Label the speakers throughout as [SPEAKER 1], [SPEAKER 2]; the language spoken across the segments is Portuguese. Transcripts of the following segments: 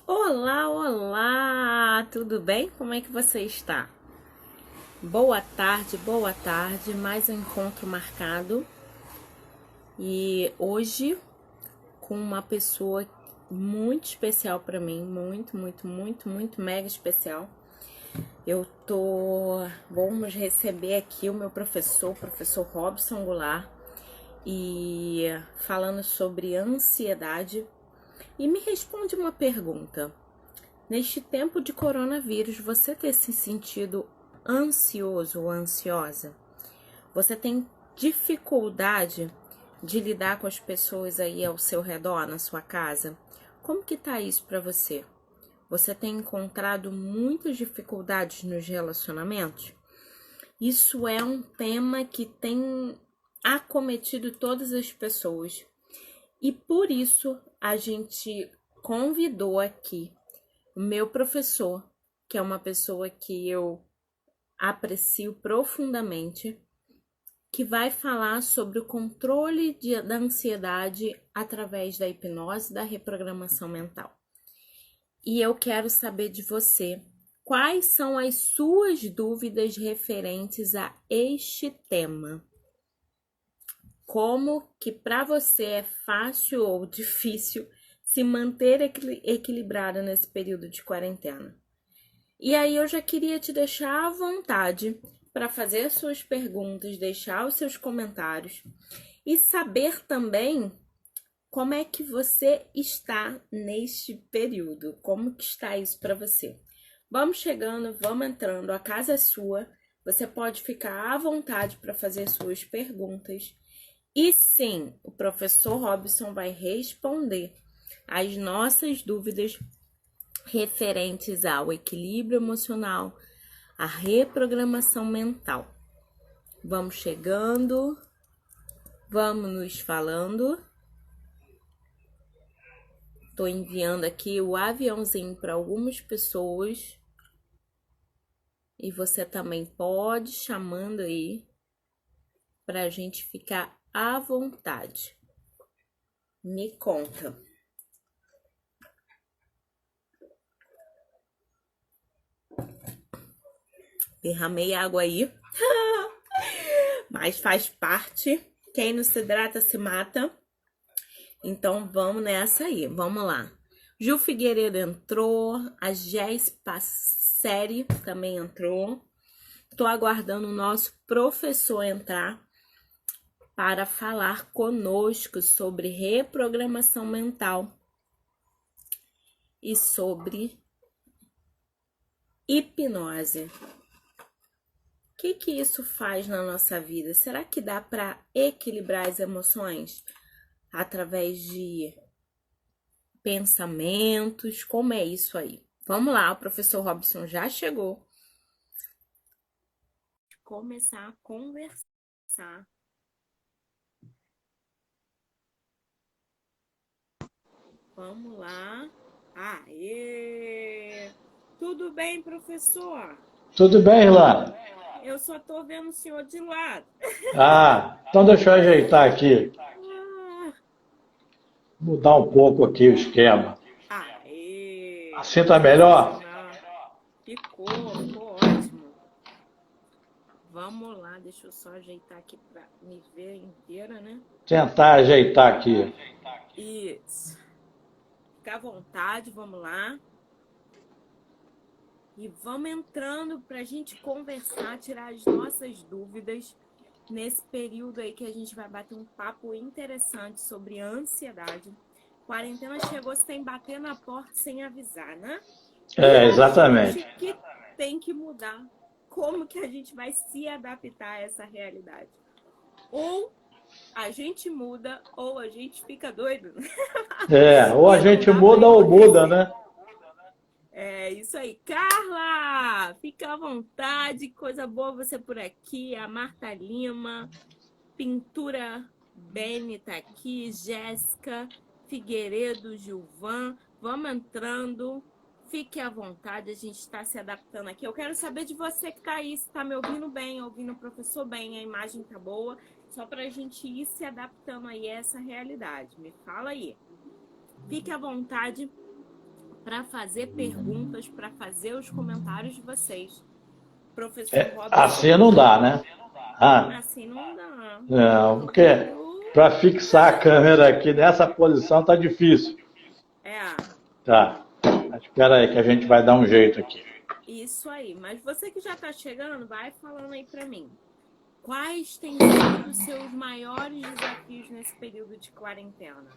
[SPEAKER 1] Olá, olá! Tudo bem? Como é que você está? Boa tarde, mais um encontro marcado e hoje com uma pessoa muito especial para mim, muito mega especial. Vamos receber aqui o meu professor, professor Robson Goulart, e falando sobre ansiedade. E me responde uma pergunta. Neste tempo de coronavírus, você tem se sentido ansioso ou ansiosa? Você tem dificuldade de lidar com as pessoas aí ao seu redor, na sua casa? Como que tá isso para você? Você tem encontrado muitas dificuldades nos relacionamentos? Isso é um tema que tem acometido todas as pessoas. E por isso a gente convidou aqui o meu professor, que é uma pessoa que eu aprecio profundamente, que vai falar sobre o controle da ansiedade através da hipnose, da reprogramação mental. E eu quero saber de você, quais são as suas dúvidas referentes a este tema? Como que para você é fácil ou difícil se manter equilibrada nesse período de quarentena? E aí eu já queria te deixar à vontade para fazer suas perguntas, deixar os seus comentários e saber também como é que você está neste período, como que está isso para você. Vamos chegando, vamos entrando, a casa é sua, você pode ficar à vontade para fazer suas perguntas. E sim, o professor Robson vai responder as nossas dúvidas referentes ao equilíbrio emocional, à reprogramação mental. Vamos chegando, vamos nos falando. Estou enviando aqui o aviãozinho para algumas pessoas. E você também pode chamando aí para a gente ficar à vontade. Me conta. Derramei água aí. Mas faz parte. Quem não se hidrata se mata. Então vamos nessa aí. Vamos lá. Ju Figueiredo entrou. A Jéssica Passeri também entrou. Estou aguardando o nosso professor entrar para falar conosco sobre reprogramação mental e sobre hipnose. O que isso faz na nossa vida? Será que dá para equilibrar as emoções através de pensamentos? Como é isso aí? Vamos lá, o professor Robson já chegou. Começar a conversar. Vamos lá. Aê! Tudo bem, professor?
[SPEAKER 2] Tudo bem, Irlan?
[SPEAKER 1] Eu só tô vendo o senhor de lado.
[SPEAKER 2] Então deixa eu ajeitar aqui,
[SPEAKER 1] Ah,
[SPEAKER 2] mudar um pouco aqui o esquema.
[SPEAKER 1] aê!
[SPEAKER 2] Assim tá melhor?
[SPEAKER 1] Sensacional. Ficou ótimo. Vamos lá, deixa eu só ajeitar aqui pra me ver inteira, né?
[SPEAKER 2] Tentar ajeitar aqui.
[SPEAKER 1] Isso. Fica à vontade, vamos lá. E vamos entrando pra gente conversar, tirar as nossas dúvidas nesse período aí que a gente vai bater um papo interessante sobre ansiedade. Quarentena chegou sem bater na porta, sem avisar, né? E a gente
[SPEAKER 2] Exatamente.
[SPEAKER 1] que tem que mudar. Como que a gente vai se adaptar a essa realidade? Ou a gente muda, ou a gente fica doido.
[SPEAKER 2] Ou a
[SPEAKER 1] E não
[SPEAKER 2] gente
[SPEAKER 1] dá para
[SPEAKER 2] muda ou muda,
[SPEAKER 1] enlouquecer.
[SPEAKER 2] né?
[SPEAKER 1] É isso aí. Carla, fica à vontade. Coisa boa você por aqui. A Marta Lima, Pintura Beni tá aqui. Jéssica, Figueiredo, Gilvan. Vamos entrando. Fique à vontade, a gente está se adaptando aqui. Eu quero saber de você que está aí, se está me ouvindo bem, ouvindo o professor bem, a imagem tá boa, só para a gente ir se adaptando aí a essa realidade. Me fala aí. Fique à vontade para fazer perguntas, para fazer os comentários de vocês. Professor Robson,
[SPEAKER 2] Assim não dá, né? Ah,
[SPEAKER 1] assim não dá.
[SPEAKER 2] não, porque
[SPEAKER 1] Tudo
[SPEAKER 2] para fixar a câmera aqui nessa posição tá difícil.
[SPEAKER 1] é
[SPEAKER 2] Tá, espera aí que a gente vai dar um jeito aqui.
[SPEAKER 1] isso aí. Mas você que já está chegando, vai falando aí para mim. Quais têm sido os seus maiores desafios nesse período de quarentena?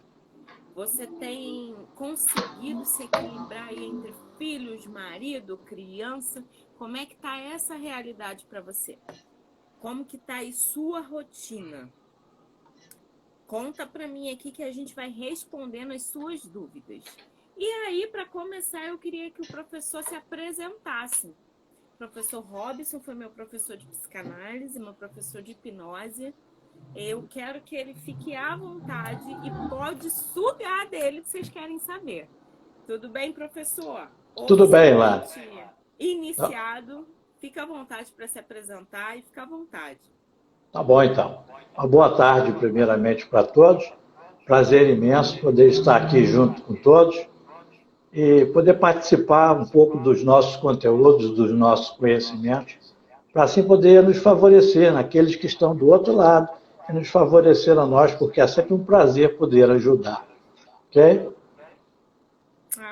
[SPEAKER 1] Você tem conseguido se equilibrar aí entre filhos, marido, criança? Como é que tá essa realidade para você? Como que tá aí sua rotina? Conta para mim aqui que a gente vai respondendo as suas dúvidas. E aí, para começar, eu queria que o professor se apresentasse. O professor Robson foi meu professor de psicanálise, meu professor de hipnose. Eu quero que ele fique à vontade e pode sugar dele que vocês querem saber. Tudo bem, professor?
[SPEAKER 2] Tudo bem, Lara.
[SPEAKER 1] Iniciado, fica à vontade para se apresentar e fica à vontade.
[SPEAKER 2] Tá bom, então. Uma boa tarde, primeiramente, para todos. Prazer imenso poder estar aqui junto com todos e poder participar um pouco dos nossos conteúdos, dos nossos conhecimentos, para assim poder nos favorecer naqueles que estão do outro lado e nos favorecer a nós, porque é sempre um prazer poder ajudar. Ok?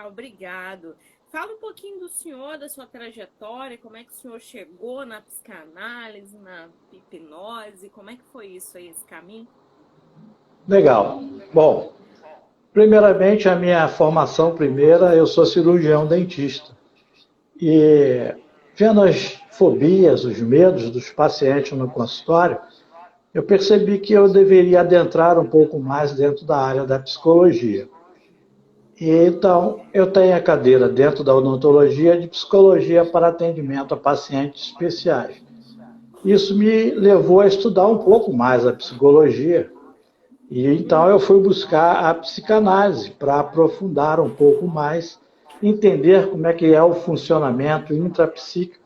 [SPEAKER 1] Obrigado. Fala um pouquinho do senhor, da sua trajetória, como é que o senhor chegou na psicanálise, na hipnose, como é que foi isso aí, esse caminho?
[SPEAKER 2] Legal. Bom, primeiramente, a minha formação primeira, eu sou cirurgião dentista. E vendo as fobias, os medos dos pacientes no consultório, eu percebi que eu deveria adentrar um pouco mais dentro da área da psicologia. E então, eu tenho a cadeira dentro da odontologia de psicologia para atendimento a pacientes especiais. Isso me levou a estudar um pouco mais a psicologia. E então eu fui buscar a psicanálise para aprofundar um pouco mais, entender como é que é o funcionamento intrapsíquico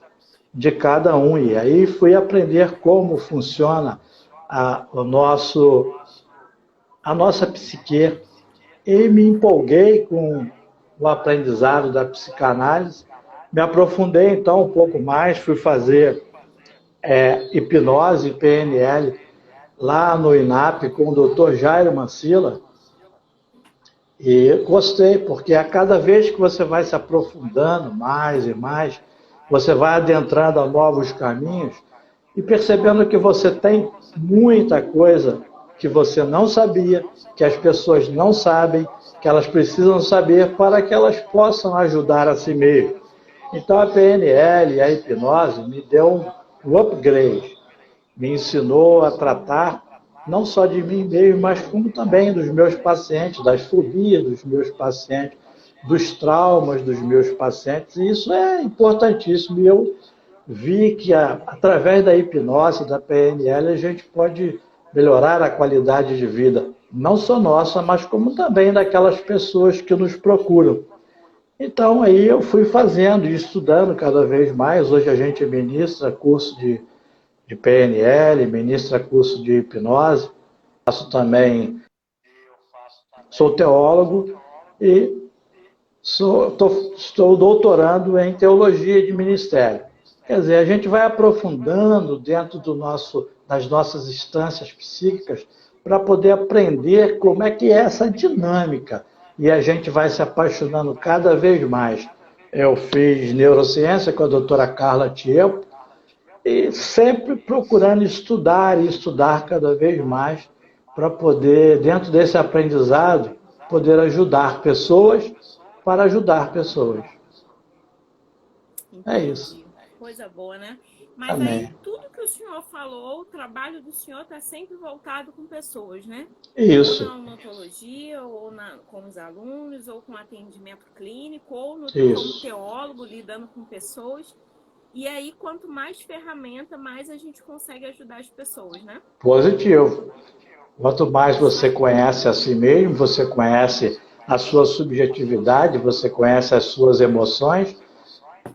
[SPEAKER 2] de cada um. E aí fui aprender como funciona a nossa psique. E me empolguei com o aprendizado da psicanálise, me aprofundei então um pouco mais, fui fazer hipnose, PNL, lá no INAP com o Dr. Jairo Mancilla, e gostei, porque a cada vez que você vai se aprofundando mais e mais, você vai adentrando a novos caminhos e percebendo que você tem muita coisa que você não sabia, que as pessoas não sabem, que elas precisam saber para que elas possam ajudar a si mesmas. Então a PNL, a hipnose, me deu um upgrade, me ensinou a tratar não só de mim mesmo, mas como também dos meus pacientes, das fobias dos meus pacientes, dos traumas dos meus pacientes, e isso é importantíssimo. E eu vi que através da hipnose, da PNL, a gente pode melhorar a qualidade de vida, não só nossa, mas como também daquelas pessoas que nos procuram. Então aí eu fui fazendo e estudando cada vez mais. Hoje a gente ministra curso de PNL, ministra curso de hipnose, faço também, sou teólogo e estou doutorando em teologia de ministério. Quer dizer, a gente vai aprofundando dentro das nossas instâncias psíquicas para poder aprender como é que é essa dinâmica. E a gente vai se apaixonando cada vez mais. Eu fiz neurociência com a doutora Carla Tiepo e sempre procurando estudar e estudar cada vez mais para poder, dentro desse aprendizado, poder ajudar pessoas para ajudar pessoas.
[SPEAKER 1] Entendi.
[SPEAKER 2] É isso.
[SPEAKER 1] Coisa boa, né? Mas
[SPEAKER 2] Amém.
[SPEAKER 1] aí, tudo que o senhor falou, o trabalho do senhor está sempre voltado com pessoas, né?
[SPEAKER 2] Isso.
[SPEAKER 1] Ou na odontologia, ou com os alunos, ou com atendimento clínico, ou como teólogo, lidando com pessoas. E aí, quanto mais ferramenta, mais a gente consegue ajudar as pessoas, né?
[SPEAKER 2] Positivo. Quanto mais você conhece a si mesmo, você conhece a sua subjetividade, você conhece as suas emoções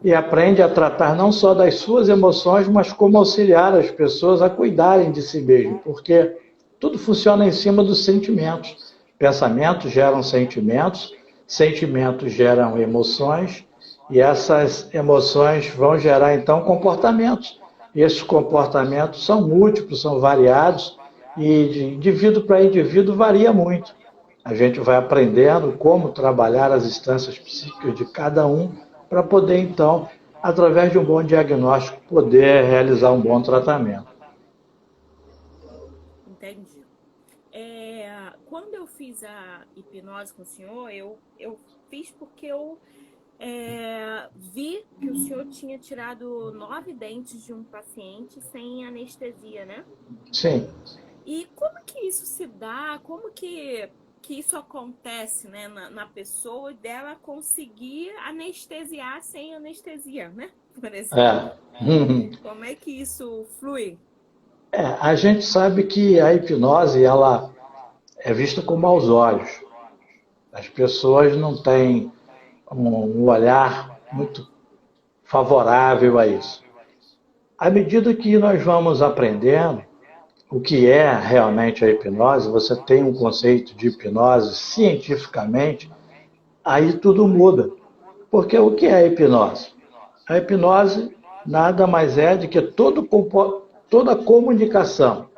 [SPEAKER 2] e aprende a tratar não só das suas emoções, mas como auxiliar as pessoas a cuidarem de si mesmo, porque tudo funciona em cima dos sentimentos. Pensamentos geram sentimentos, Sentimentos geram emoções e essas emoções vão gerar, então, comportamentos. E esses comportamentos são múltiplos, são variados e de indivíduo para indivíduo varia muito. A gente vai aprendendo como trabalhar as instâncias psíquicas de cada um para poder, então, através de um bom diagnóstico, poder realizar um bom tratamento.
[SPEAKER 1] Entendi. Quando eu fiz a hipnose com o senhor, eu fiz porque eu vi que o senhor tinha tirado 9 dentes de um paciente sem anestesia, né?
[SPEAKER 2] Sim.
[SPEAKER 1] E como que isso se dá? Como que isso acontece, né, na pessoa dela conseguir anestesiar sem anestesia, né? Por exemplo. Como é que isso flui?
[SPEAKER 2] A gente sabe que a hipnose ela é vista com maus olhos. As pessoas não têm um olhar muito favorável a isso. À medida que nós vamos aprendendo o que é realmente a hipnose, você tem um conceito de hipnose cientificamente, aí tudo muda. Porque o que é a hipnose? A hipnose nada mais é do que toda comunicação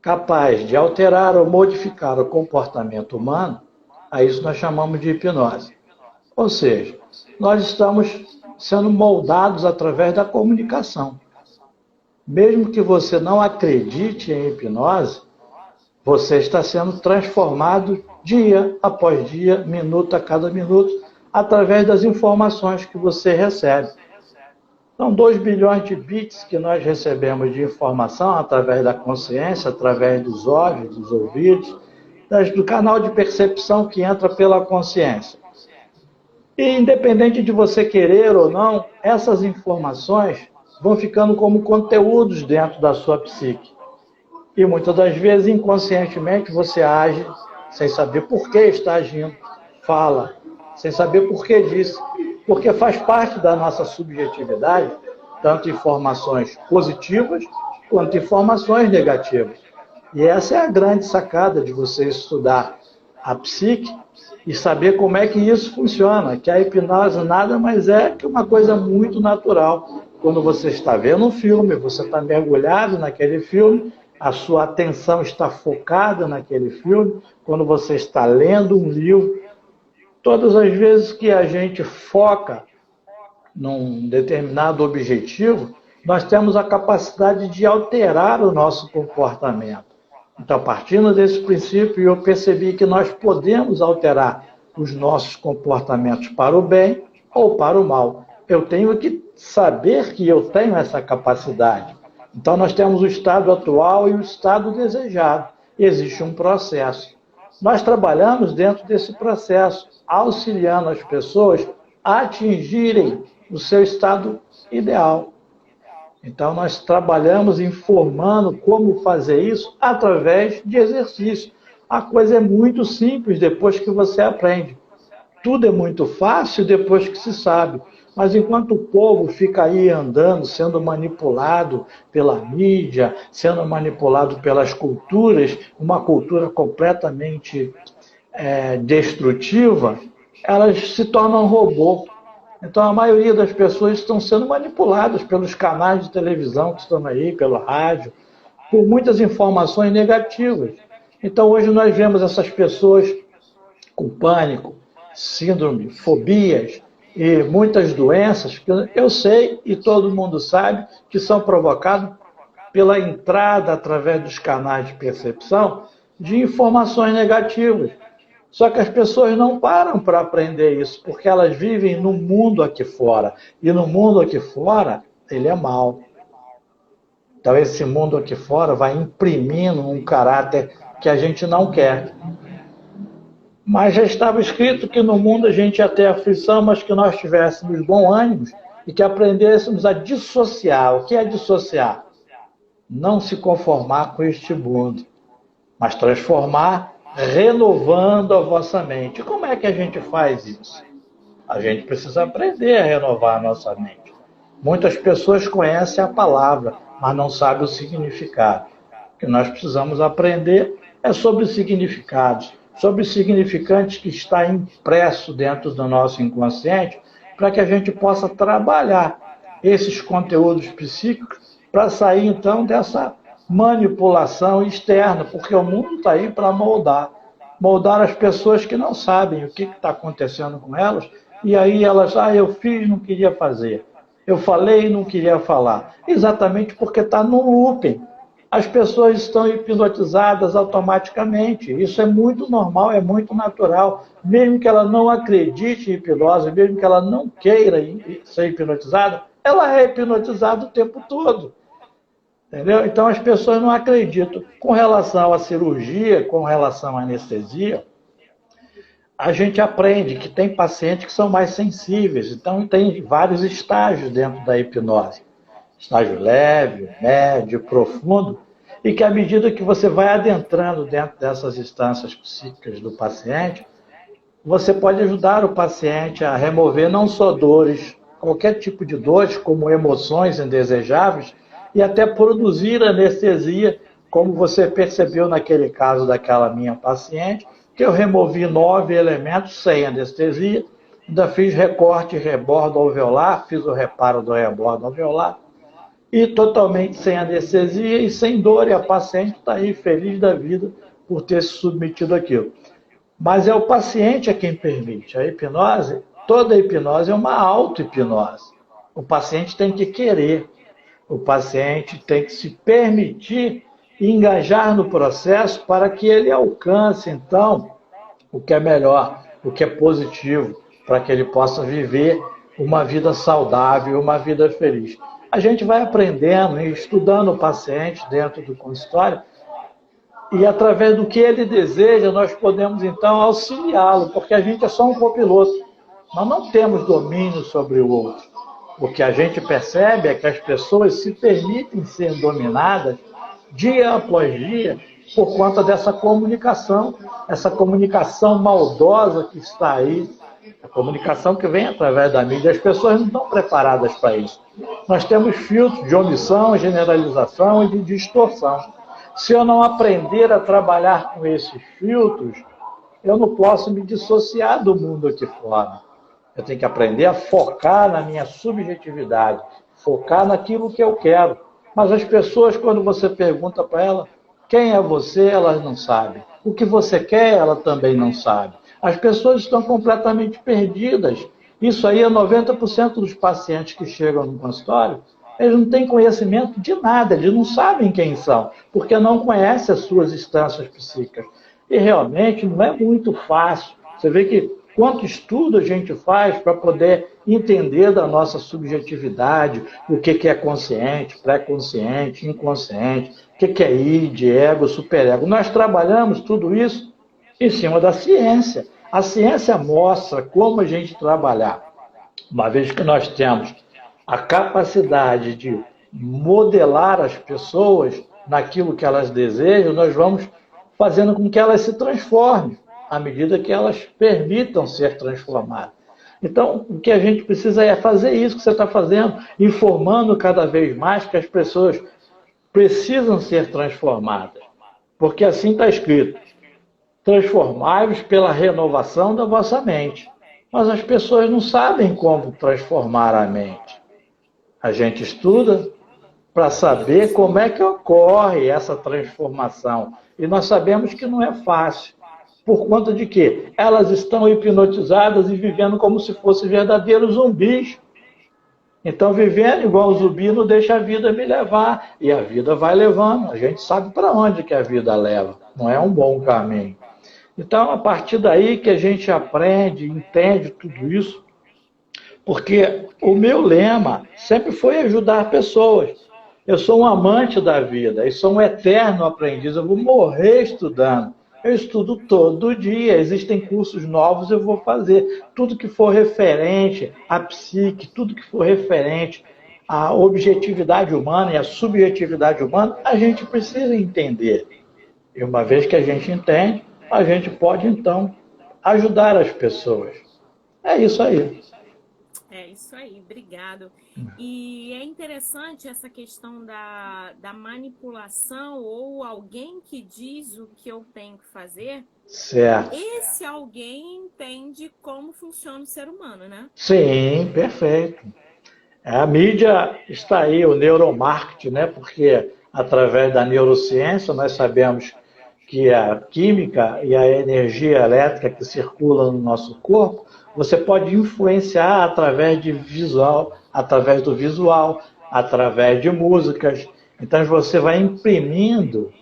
[SPEAKER 2] capaz de alterar ou modificar o comportamento humano, a isso nós chamamos de hipnose. Ou seja, nós estamos sendo moldados através da comunicação. Mesmo que você não acredite em hipnose, você está sendo transformado dia após dia, minuto a cada minuto, através das informações que você recebe. São 2 bilhões de bits que nós recebemos de informação através da consciência, através dos olhos, dos ouvidos, do canal de percepção que entra pela consciência. E independente de você querer ou não, essas informações vão ficando como conteúdos dentro da sua psique. E muitas das vezes, inconscientemente, você age sem saber por que está agindo, fala, sem saber por que disse, porque faz parte da nossa subjetividade, tanto informações positivas quanto informações negativas. E essa é a grande sacada de você estudar a psique e saber como é que isso funciona, que a hipnose nada mais é que uma coisa muito natural. Quando você está vendo um filme, você está mergulhado naquele filme, a sua atenção está focada naquele filme, quando você está lendo um livro, todas as vezes que a gente foca num determinado objetivo, nós temos a capacidade de alterar o nosso comportamento. Então, partindo desse princípio, eu percebi que nós podemos alterar os nossos comportamentos para o bem ou para o mal. Eu tenho que saber que eu tenho essa capacidade. Então, nós temos o estado atual e o estado desejado. Existe um processo. Nós trabalhamos dentro desse processo, auxiliando as pessoas a atingirem o seu estado ideal. Então, nós trabalhamos informando como fazer isso através de exercício. A coisa é muito simples depois que você aprende. Tudo é muito fácil depois que se sabe. Mas enquanto o povo fica aí andando, sendo manipulado pela mídia, sendo manipulado pelas culturas, uma cultura completamente destrutiva, elas se tornam robô. Então, a maioria das pessoas estão sendo manipuladas pelos canais de televisão que estão aí, pelo rádio, por muitas informações negativas. Então, hoje nós vemos essas pessoas com pânico, síndrome, fobias e muitas doenças que eu sei e todo mundo sabe que são provocadas pela entrada através dos canais de percepção de informações negativas. Só que as pessoas não param para aprender isso, porque elas vivem no mundo aqui fora. E no mundo aqui fora, ele é mau. Então esse mundo aqui fora vai imprimindo um caráter que a gente não quer. Mas já estava escrito que no mundo a gente ia ter aflição, mas que nós tivéssemos bom ânimo e que aprendêssemos a dissociar. O que é dissociar? Não se conformar com este mundo, mas transformar renovando a vossa mente. Como é que a gente faz isso? A gente precisa aprender a renovar a nossa mente. Muitas pessoas conhecem a palavra, mas não sabem o significado. O que nós precisamos aprender é sobre os significados, sobre significantes que está impresso dentro do nosso inconsciente, para que a gente possa trabalhar esses conteúdos psíquicos para sair, então, dessa manipulação externa, porque o mundo está aí para moldar as pessoas que não sabem o que está acontecendo com elas, e aí elas, eu fiz, não queria fazer. Eu falei e não queria falar. Exatamente porque está no looping. As pessoas estão hipnotizadas automaticamente. Isso é muito normal, é muito natural. Mesmo que ela não acredite em hipnose, mesmo que ela não queira ser hipnotizada, ela é hipnotizada o tempo todo. Entendeu? Então as pessoas não acreditam. Com relação à cirurgia, com relação à anestesia, a gente aprende que tem pacientes que são mais sensíveis. Então tem vários estágios dentro da hipnose. Estágio leve, médio, profundo. E que à medida que você vai adentrando dentro dessas instâncias psíquicas do paciente, você pode ajudar o paciente a remover não só dores, qualquer tipo de dores, como emoções indesejáveis, e até produzir anestesia, como você percebeu naquele caso daquela minha paciente, que eu removi 9 elementos sem anestesia, ainda fiz recorte rebordo alveolar, fiz o reparo do rebordo alveolar, e totalmente sem anestesia e sem dor, e a paciente está aí feliz da vida por ter se submetido àquilo. Mas é o paciente a quem permite. A hipnose, toda hipnose é uma auto-hipnose. O paciente tem que querer, o paciente tem que se permitir engajar no processo para que ele alcance, então, o que é melhor, o que é positivo, para que ele possa viver uma vida saudável, uma vida feliz. A gente vai aprendendo e estudando o paciente dentro do consultório, e através do que ele deseja, nós podemos então auxiliá-lo, porque a gente é só um copiloto. Nós não temos domínio sobre o outro. O que a gente percebe é que as pessoas se permitem ser dominadas dia após dia por conta dessa comunicação, essa comunicação maldosa que está aí, a comunicação que vem através da mídia. As pessoas não estão preparadas para isso. Nós temos filtros de omissão, generalização e de distorção. Se eu não aprender a trabalhar com esses filtros, eu não posso me dissociar do mundo aqui fora. Eu tenho que aprender a focar na minha subjetividade, focar naquilo que eu quero. Mas as pessoas, quando você pergunta para elas quem é você, elas não sabem. O que você quer, ela também não sabe. As pessoas estão completamente perdidas. Isso aí é 90% dos pacientes que chegam no consultório. Eles não têm conhecimento de nada, eles não sabem quem são, porque não conhecem as suas instâncias psíquicas. E realmente não é muito fácil. Você vê que quanto estudo a gente faz para poder entender da nossa subjetividade, o que é consciente, pré-consciente, inconsciente, o que é id, ego, superego. Nós trabalhamos tudo isso em cima da ciência. A ciência mostra como a gente trabalhar. Uma vez que nós temos a capacidade de modelar as pessoas naquilo que elas desejam, nós vamos fazendo com que elas se transformem à medida que elas permitam ser transformadas. Então, o que a gente precisa é fazer isso que você está fazendo, informando cada vez mais que as pessoas precisam ser transformadas. Porque assim está escrito: transformai-vos pela renovação da vossa mente. Mas as pessoas não sabem como transformar a mente. A gente estuda para saber como é que ocorre essa transformação. E nós sabemos que não é fácil. Por conta de quê? Elas estão hipnotizadas e vivendo como se fossem verdadeiros zumbis. Então, vivendo igual zumbi não deixa a vida me levar. E a vida vai levando. A gente sabe para onde que a vida leva. Não é um bom caminho. Então, a partir daí que a gente aprende, entende tudo isso, porque o meu lema sempre foi ajudar pessoas. Eu sou um amante da vida, eu sou um eterno aprendiz, eu vou morrer estudando. Eu estudo todo dia, existem cursos novos, eu vou fazer. Tudo que for referente à psique, tudo que for referente à objetividade humana e à subjetividade humana, a gente precisa entender. E uma vez que a gente entende, a gente pode, então, ajudar as pessoas. É isso aí.
[SPEAKER 1] É isso aí, obrigado. E é interessante essa questão da manipulação ou alguém que diz o que eu tenho que fazer.
[SPEAKER 2] Certo.
[SPEAKER 1] Esse alguém entende como funciona o ser humano, né?
[SPEAKER 2] Sim, perfeito. A mídia está aí, o neuromarketing, né? Porque através da neurociência nós sabemos que a química e a energia elétrica que circula no nosso corpo, você pode influenciar através do visual, através de músicas. Então você vai imprimindo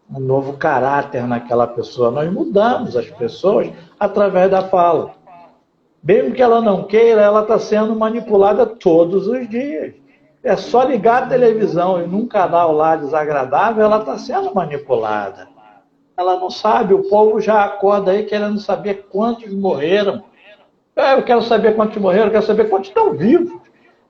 [SPEAKER 2] um novo caráter naquela pessoa. Nós mudamos as pessoas através da fala. Mesmo que ela não queira, ela está sendo manipulada todos os dias. É só ligar a televisão e num canal lá desagradável, ela está sendo manipulada. Ela não sabe, o povo já acorda aí querendo saber quantos morreram. Eu quero saber quantos morreram, eu quero saber quantos estão vivos.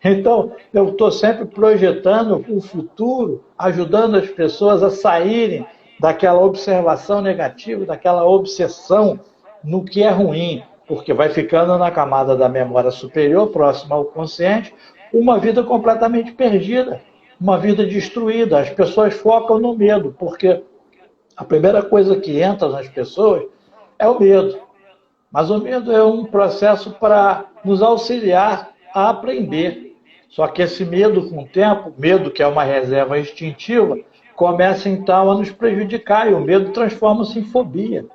[SPEAKER 2] Então, eu estou sempre projetando o futuro, ajudando as pessoas a saírem daquela observação negativa, daquela obsessão no que é ruim, porque vai ficando na camada da memória superior, próxima ao consciente, uma vida completamente perdida, uma vida destruída. As pessoas focam no medo, porque a primeira coisa que entra nas pessoas é o medo. Mas o medo é um processo para nos auxiliar a aprender. Só que esse medo, com o tempo, medo que é uma reserva instintiva, começa então a nos prejudicar e o medo transforma-se em fobia.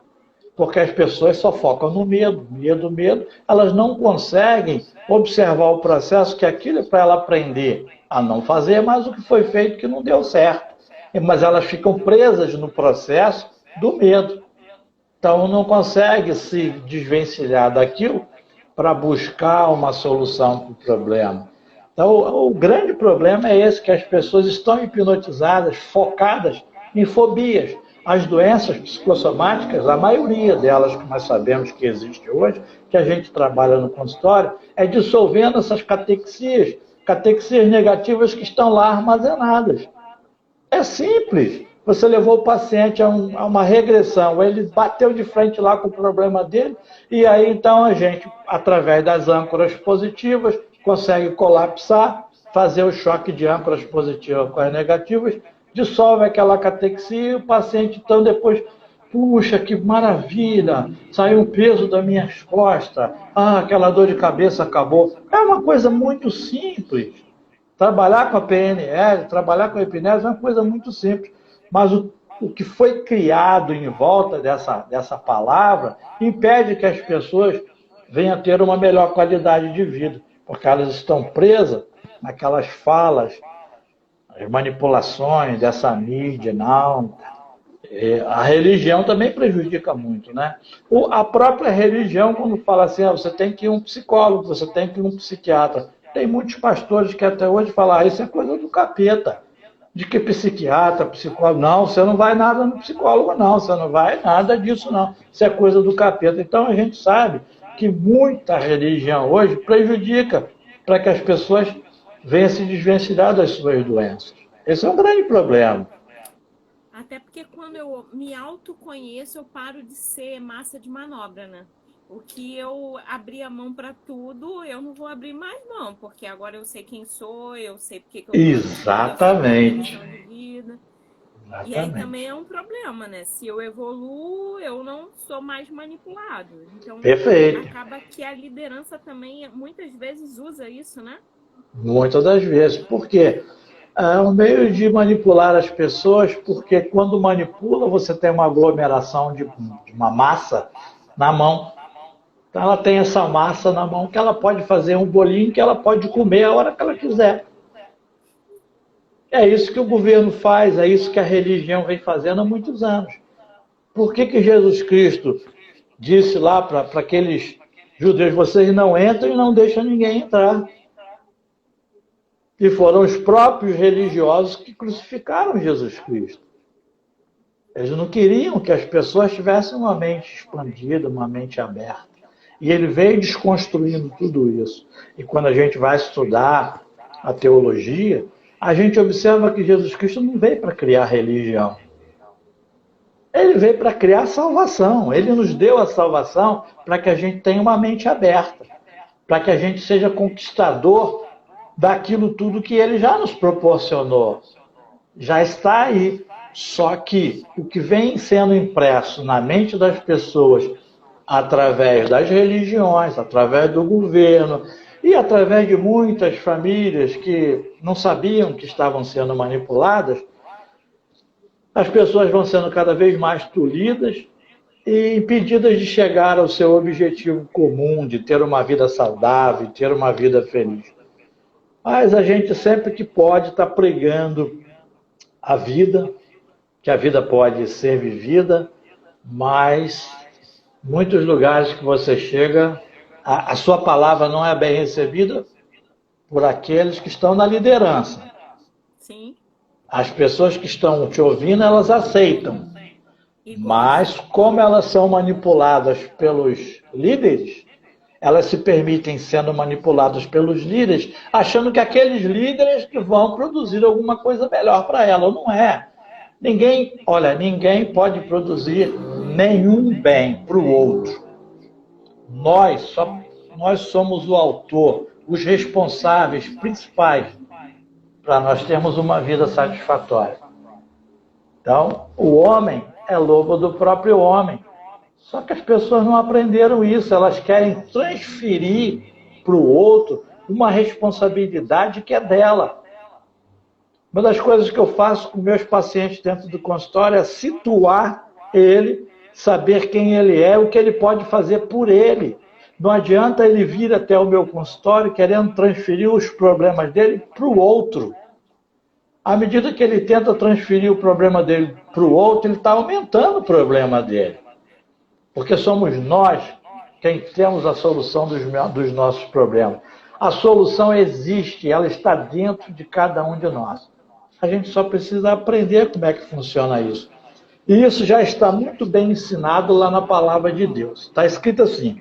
[SPEAKER 2] Porque as pessoas só focam no medo, medo, medo, elas não conseguem observar o processo que aquilo é para ela aprender a não fazer mais o que foi feito que não deu certo. Mas elas ficam presas no processo do medo. Então não consegue se desvencilhar daquilo para buscar uma solução para o problema. Então o grande problema é esse, que as pessoas estão hipnotizadas, focadas em fobias. As doenças psicossomáticas, a maioria delas que nós sabemos que existe hoje, que a gente trabalha no consultório, é dissolvendo essas catexias negativas que estão lá armazenadas. É simples. Você levou o paciente a uma regressão, ele bateu de frente lá com o problema dele, e aí então a gente, através das âncoras positivas, consegue colapsar, fazer o choque de âncoras positivas com as negativas, dissolve aquela catexia e o paciente então depois, puxa, que maravilha, saiu um peso das minhas costas, aquela dor de cabeça acabou. É uma coisa muito simples. Trabalhar com a PNL, trabalhar com a hipnose é uma coisa muito simples, mas o que foi criado em volta dessa palavra impede que as pessoas venham a ter uma melhor qualidade de vida, porque elas estão presas naquelas falas, as manipulações dessa mídia, não. A religião também prejudica muito, né? A própria religião, quando fala assim, você tem que ir a um psicólogo, você tem que ir a um psiquiatra. Tem muitos pastores que até hoje falam, isso é coisa do capeta. De que psiquiatra, psicólogo, não, você não vai nada no psicólogo, não, você não vai nada disso, não. Isso é coisa do capeta. Então a gente sabe que muita religião hoje prejudica para que as pessoas venham se desvencilhar das suas doenças. Esse é um grande problema.
[SPEAKER 1] Até porque quando eu me autoconheço, eu paro de ser massa de manobra, né? O que eu abri a mão para tudo, eu não vou abrir mais não, porque agora eu sei quem sou, eu sei porque que eu tô aqui, eu sei qual é a minha missão de vida. E aí também é um problema, né? Se eu evoluo, eu não sou mais manipulado. Então,
[SPEAKER 2] Perfeito.
[SPEAKER 1] acaba que a liderança também muitas vezes usa isso, né?
[SPEAKER 2] Muitas das vezes. Por quê? É um meio de manipular as pessoas, porque quando manipula, você tem uma aglomeração de uma massa na mão. Então ela tem essa massa na mão que ela pode fazer um bolinho que ela pode comer a hora que ela quiser. É isso que o governo faz, é isso que a religião vem fazendo há muitos anos. Por que Jesus Cristo disse lá para aqueles judeus, vocês não entram e não deixam ninguém entrar? E foram os próprios religiosos que crucificaram Jesus Cristo. Eles não queriam que as pessoas tivessem uma mente expandida, uma mente aberta. E ele veio desconstruindo tudo isso. E quando a gente vai estudar a teologia, a gente observa que Jesus Cristo não veio para criar religião. Ele veio para criar salvação. Ele nos deu a salvação para que a gente tenha uma mente aberta. para que a gente seja conquistador daquilo tudo que ele já nos proporcionou. Já está aí. Só que o que vem sendo impresso na mente das pessoas através das religiões, através do governo e através de muitas famílias que não sabiam que estavam sendo manipuladas, as pessoas vão sendo cada vez mais tolhidas e impedidas de chegar ao seu objetivo comum, de ter uma vida saudável, de ter uma vida feliz. Mas a gente sempre que pode está pregando a vida, que a vida pode ser vivida, mas muitos lugares que você chega, a sua palavra não é bem recebida por aqueles que estão na liderança.
[SPEAKER 1] Sim.
[SPEAKER 2] As pessoas que estão te ouvindo, elas aceitam. Mas como elas são manipuladas pelos líderes, elas se permitem sendo manipuladas pelos líderes, achando que aqueles líderes que vão produzir alguma coisa melhor para ela. Não é. Ninguém pode produzir nenhum bem para o outro. Nós somos o autor, os responsáveis principais para nós termos uma vida satisfatória. Então, o homem é lobo do próprio homem. Só que as pessoas não aprenderam isso, elas querem transferir para o outro uma responsabilidade que é dela. Uma das coisas que eu faço com meus pacientes dentro do consultório é situar ele, saber quem ele é, o que ele pode fazer por ele. Não adianta ele vir até o meu consultório querendo transferir os problemas dele para o outro. À medida que ele tenta transferir o problema dele para o outro, ele está aumentando o problema dele. Porque somos nós quem temos a solução dos nossos problemas. A solução existe, ela está dentro de cada um de nós. A gente só precisa aprender como é que funciona isso. E isso já está muito bem ensinado lá na palavra de Deus. Está escrito assim: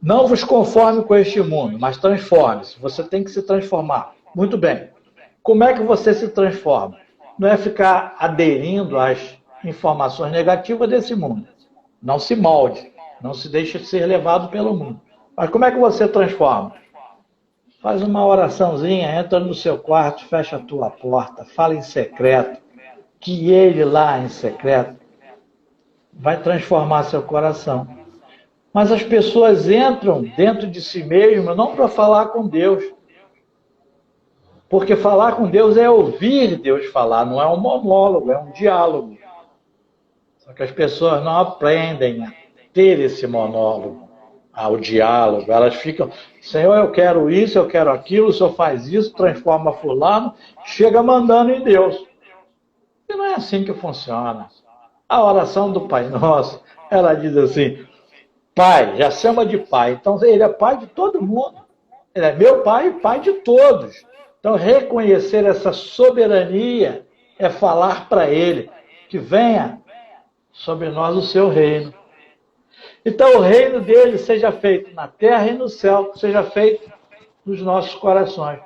[SPEAKER 2] não vos conforme com este mundo, mas transforme-se. Você tem que se transformar. Muito bem. Como é que você se transforma? Não é ficar aderindo às informações negativas desse mundo. Não se molde, não se deixe ser levado pelo mundo. Mas como é que você transforma? Faz uma oraçãozinha, entra no seu quarto, fecha a tua porta, fala em secreto, que ele lá em secreto vai transformar seu coração. Mas as pessoas entram dentro de si mesmas não para falar com Deus. Porque falar com Deus é ouvir Deus falar, não é um monólogo, é um diálogo. Só que as pessoas não aprendem a ter esse monólogo, o diálogo. Elas ficam, Senhor, eu quero isso, eu quero aquilo, o Senhor faz isso, transforma fulano, chega mandando em Deus. E não é assim que funciona. A oração do Pai Nosso, ela diz assim: Pai, já chama de Pai. Então ele é Pai de todo mundo. Ele é meu Pai e Pai de todos. Então reconhecer essa soberania é falar para Ele que venha sobre nós o seu reino. Então o reino dele seja feito na terra e no céu, seja feito nos nossos corações.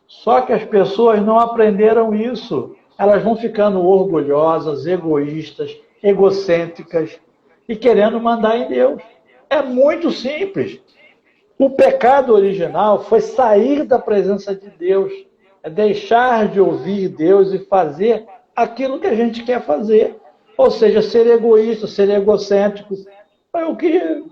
[SPEAKER 2] Só que as pessoas não aprenderam isso. Elas vão ficando orgulhosas, egoístas, egocêntricas e querendo mandar em Deus. É muito simples. O pecado original foi sair da presença de Deus. É deixar de ouvir Deus e fazer aquilo que a gente quer fazer. Ou seja, ser egoísta, ser egocêntrico. É o que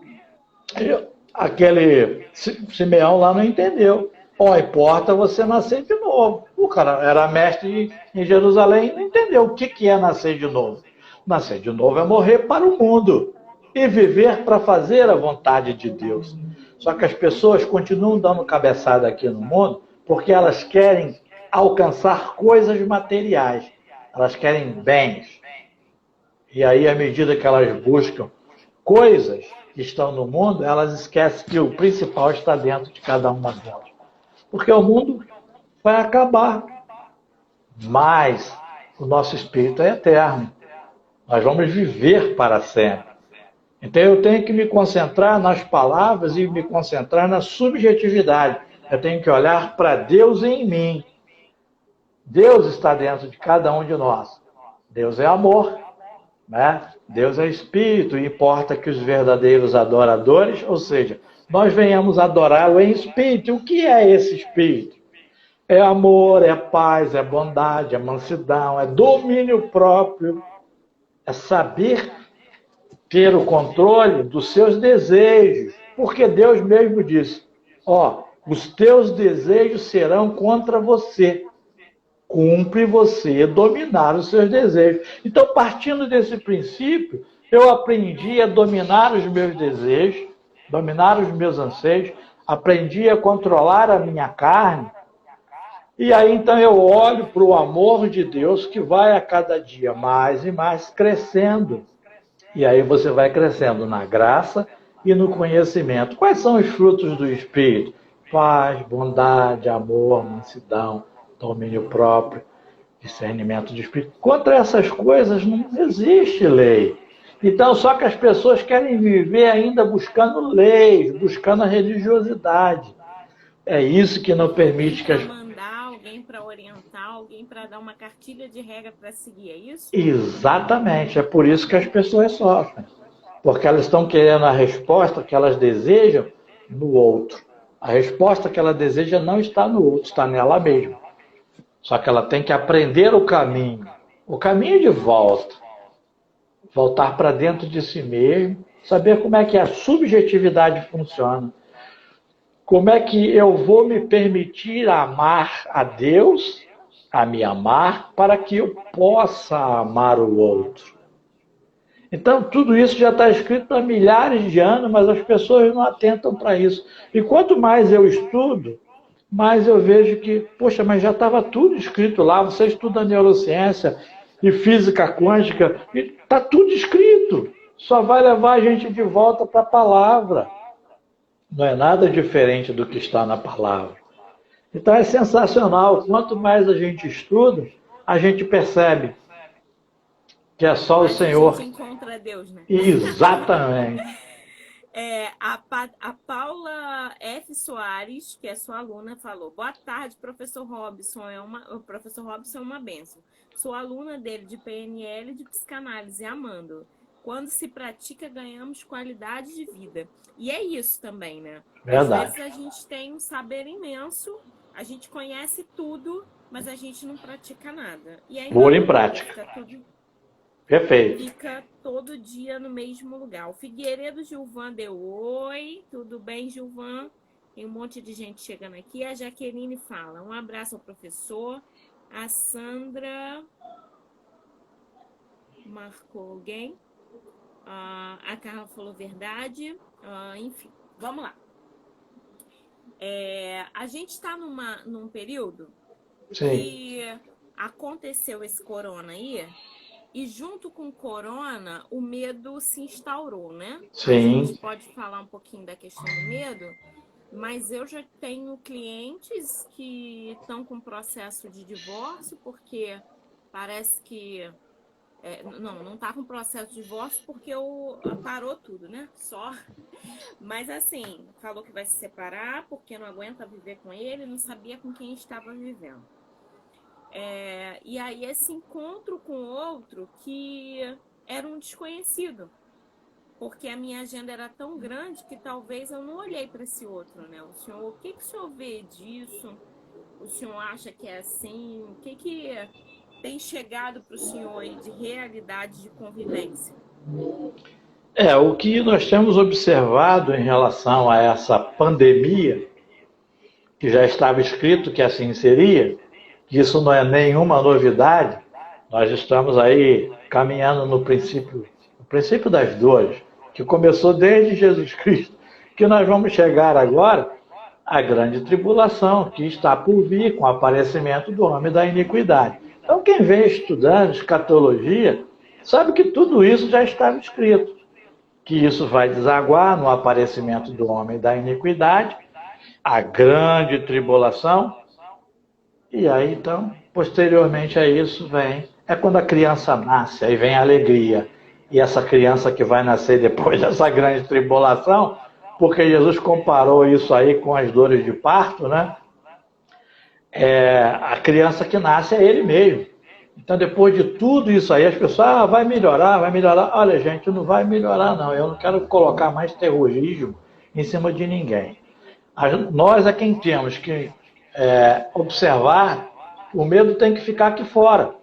[SPEAKER 2] aquele Simeão lá não entendeu. Importa você nascer de novo. O cara era mestre em Jerusalém e não entendeu o que é nascer de novo. Nascer de novo é morrer para o mundo e viver para fazer a vontade de Deus. Só que as pessoas continuam dando cabeçada aqui no mundo porque elas querem alcançar coisas materiais. Elas querem bens. E aí, à medida que elas buscam coisas que estão no mundo, elas esquecem que o principal está dentro de cada uma delas. Porque o mundo vai acabar. Mas o nosso espírito é eterno. Nós vamos viver para sempre. Então eu tenho que me concentrar nas palavras e me concentrar na subjetividade. Eu tenho que olhar para Deus em mim. Deus está dentro de cada um de nós. Deus é amor, né? Deus é espírito, e importa que os verdadeiros adoradores, ou seja, nós venhamos adorá-lo em espírito. E o que é esse espírito? É amor, é paz, é bondade, é mansidão, é domínio próprio, é saber ter o controle dos seus desejos. Porque Deus mesmo disse, os teus desejos serão contra você. Cumpre você dominar os seus desejos. Então, partindo desse princípio, eu aprendi a dominar os meus desejos, dominar os meus anseios, aprendi a controlar a minha carne. E aí, então, eu olho para o amor de Deus que vai a cada dia mais e mais crescendo. E aí você vai crescendo na graça e no conhecimento. Quais são os frutos do Espírito? Paz, bondade, amor, mansidão, domínio próprio, discernimento de espírito. Contra essas coisas não existe lei. Então, só que as pessoas querem viver ainda buscando leis, buscando a religiosidade. É isso que não permite que as...
[SPEAKER 1] mandar alguém para orientar, alguém para dar uma cartilha de regra para seguir, é isso?
[SPEAKER 2] Exatamente, é por isso que as pessoas sofrem. Porque elas estão querendo a resposta que elas desejam no outro. A resposta que ela deseja não está no outro, está nela mesma. Só que ela tem que aprender o caminho de volta. Voltar para dentro de si mesmo, saber como é que a subjetividade funciona. Como é que eu vou me permitir amar a Deus, a me amar, para que eu possa amar o outro. Então, tudo isso já está escrito há milhares de anos, mas as pessoas não atentam para isso. E quanto mais eu estudo, mais eu vejo que, poxa, mas já estava tudo escrito lá. Você estuda neurociência e física quântica, e está tudo escrito. Só vai levar a gente de volta para a palavra. Não é nada diferente do que está na palavra. Então é sensacional. Quanto mais a gente estuda, a gente percebe que é só o Senhor.
[SPEAKER 1] A gente encontra Deus, né?
[SPEAKER 2] Exatamente.
[SPEAKER 1] A Paula F. Soares, que é sua aluna, falou: boa tarde, professor Robson. O professor Robson é uma bênção. Sou aluna dele de PNL e de psicanálise, amando. Quando se pratica, ganhamos qualidade de vida. E é isso também, né?
[SPEAKER 2] Verdade.
[SPEAKER 1] Às vezes a gente tem um saber imenso, a gente conhece tudo, mas a gente não pratica nada. E aí,
[SPEAKER 2] pôr em prática. Perfeito.
[SPEAKER 1] Fica todo dia no mesmo lugar. O Figueiredo Gilvan deu oi. Tudo bem, Gilvan? Tem um monte de gente chegando aqui. A Jaqueline fala: um abraço ao professor. A Sandra marcou alguém. A Carla falou verdade. Enfim, vamos lá. A gente está num período que aconteceu esse corona aí. E junto com o corona, o medo se instaurou, né?
[SPEAKER 2] Sim.
[SPEAKER 1] A gente pode falar um pouquinho da questão do medo, mas eu já tenho clientes que estão com processo de divórcio, porque parece que... não está com processo de divórcio porque parou tudo, né? Só. Mas assim, falou que vai se separar porque não aguenta viver com ele, não sabia com quem estava vivendo. E aí esse encontro com outro que era um desconhecido, porque a minha agenda era tão grande que talvez eu não olhei para esse outro, né? O senhor, o que o senhor vê disso? O senhor acha que é assim? O que tem chegado para o senhor aí de realidade de convivência?
[SPEAKER 2] O que nós temos observado em relação a essa pandemia, que já estava escrito que assim seria, que isso não é nenhuma novidade, nós estamos aí caminhando no princípio das dores, que começou desde Jesus Cristo, que nós vamos chegar agora à grande tribulação, que está por vir com o aparecimento do homem da iniquidade. Então, quem vem estudando escatologia, sabe que tudo isso já estava escrito, que isso vai desaguar no aparecimento do homem da iniquidade, a grande tribulação. E aí, então, posteriormente a isso vem... É quando a criança nasce, aí vem a alegria. E essa criança que vai nascer depois dessa grande tribulação, porque Jesus comparou isso aí com as dores de parto, né? A criança que nasce é ele mesmo. Então, depois de tudo isso aí, as pessoas, vai melhorar, vai melhorar. Olha, gente, não vai melhorar, não. Eu não quero colocar mais terrorismo em cima de ninguém. Nós é quem temos que observar. O medo tem que ficar aqui fora.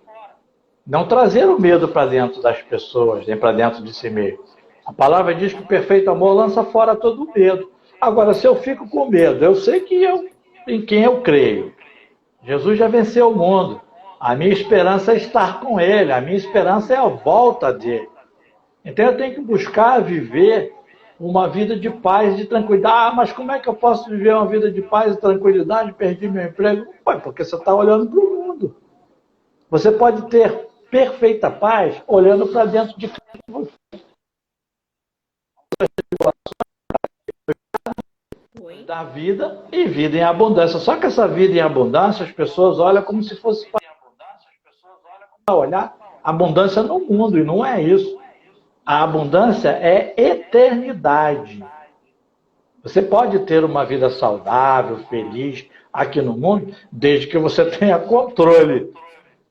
[SPEAKER 2] Não trazer o medo para dentro das pessoas, nem para dentro de si mesmo. A palavra diz que o perfeito amor lança fora todo o medo. Agora, se eu fico com medo, eu sei que em quem eu creio. Jesus já venceu o mundo. A minha esperança é estar com Ele. A minha esperança é a volta dele. Então eu tenho que buscar viver uma vida de paz, de tranquilidade. Mas como é que eu posso viver uma vida de paz e tranquilidade? Perdi meu emprego? Porque você está olhando para o mundo. Você pode ter perfeita paz olhando para dentro de casa. Da vida e vida em abundância. Só que essa vida em abundância, as pessoas olham como se fosse para olhar abundância no mundo, e não é isso. A abundância é eternidade. Você pode ter uma vida saudável, feliz aqui no mundo, desde que você tenha controle.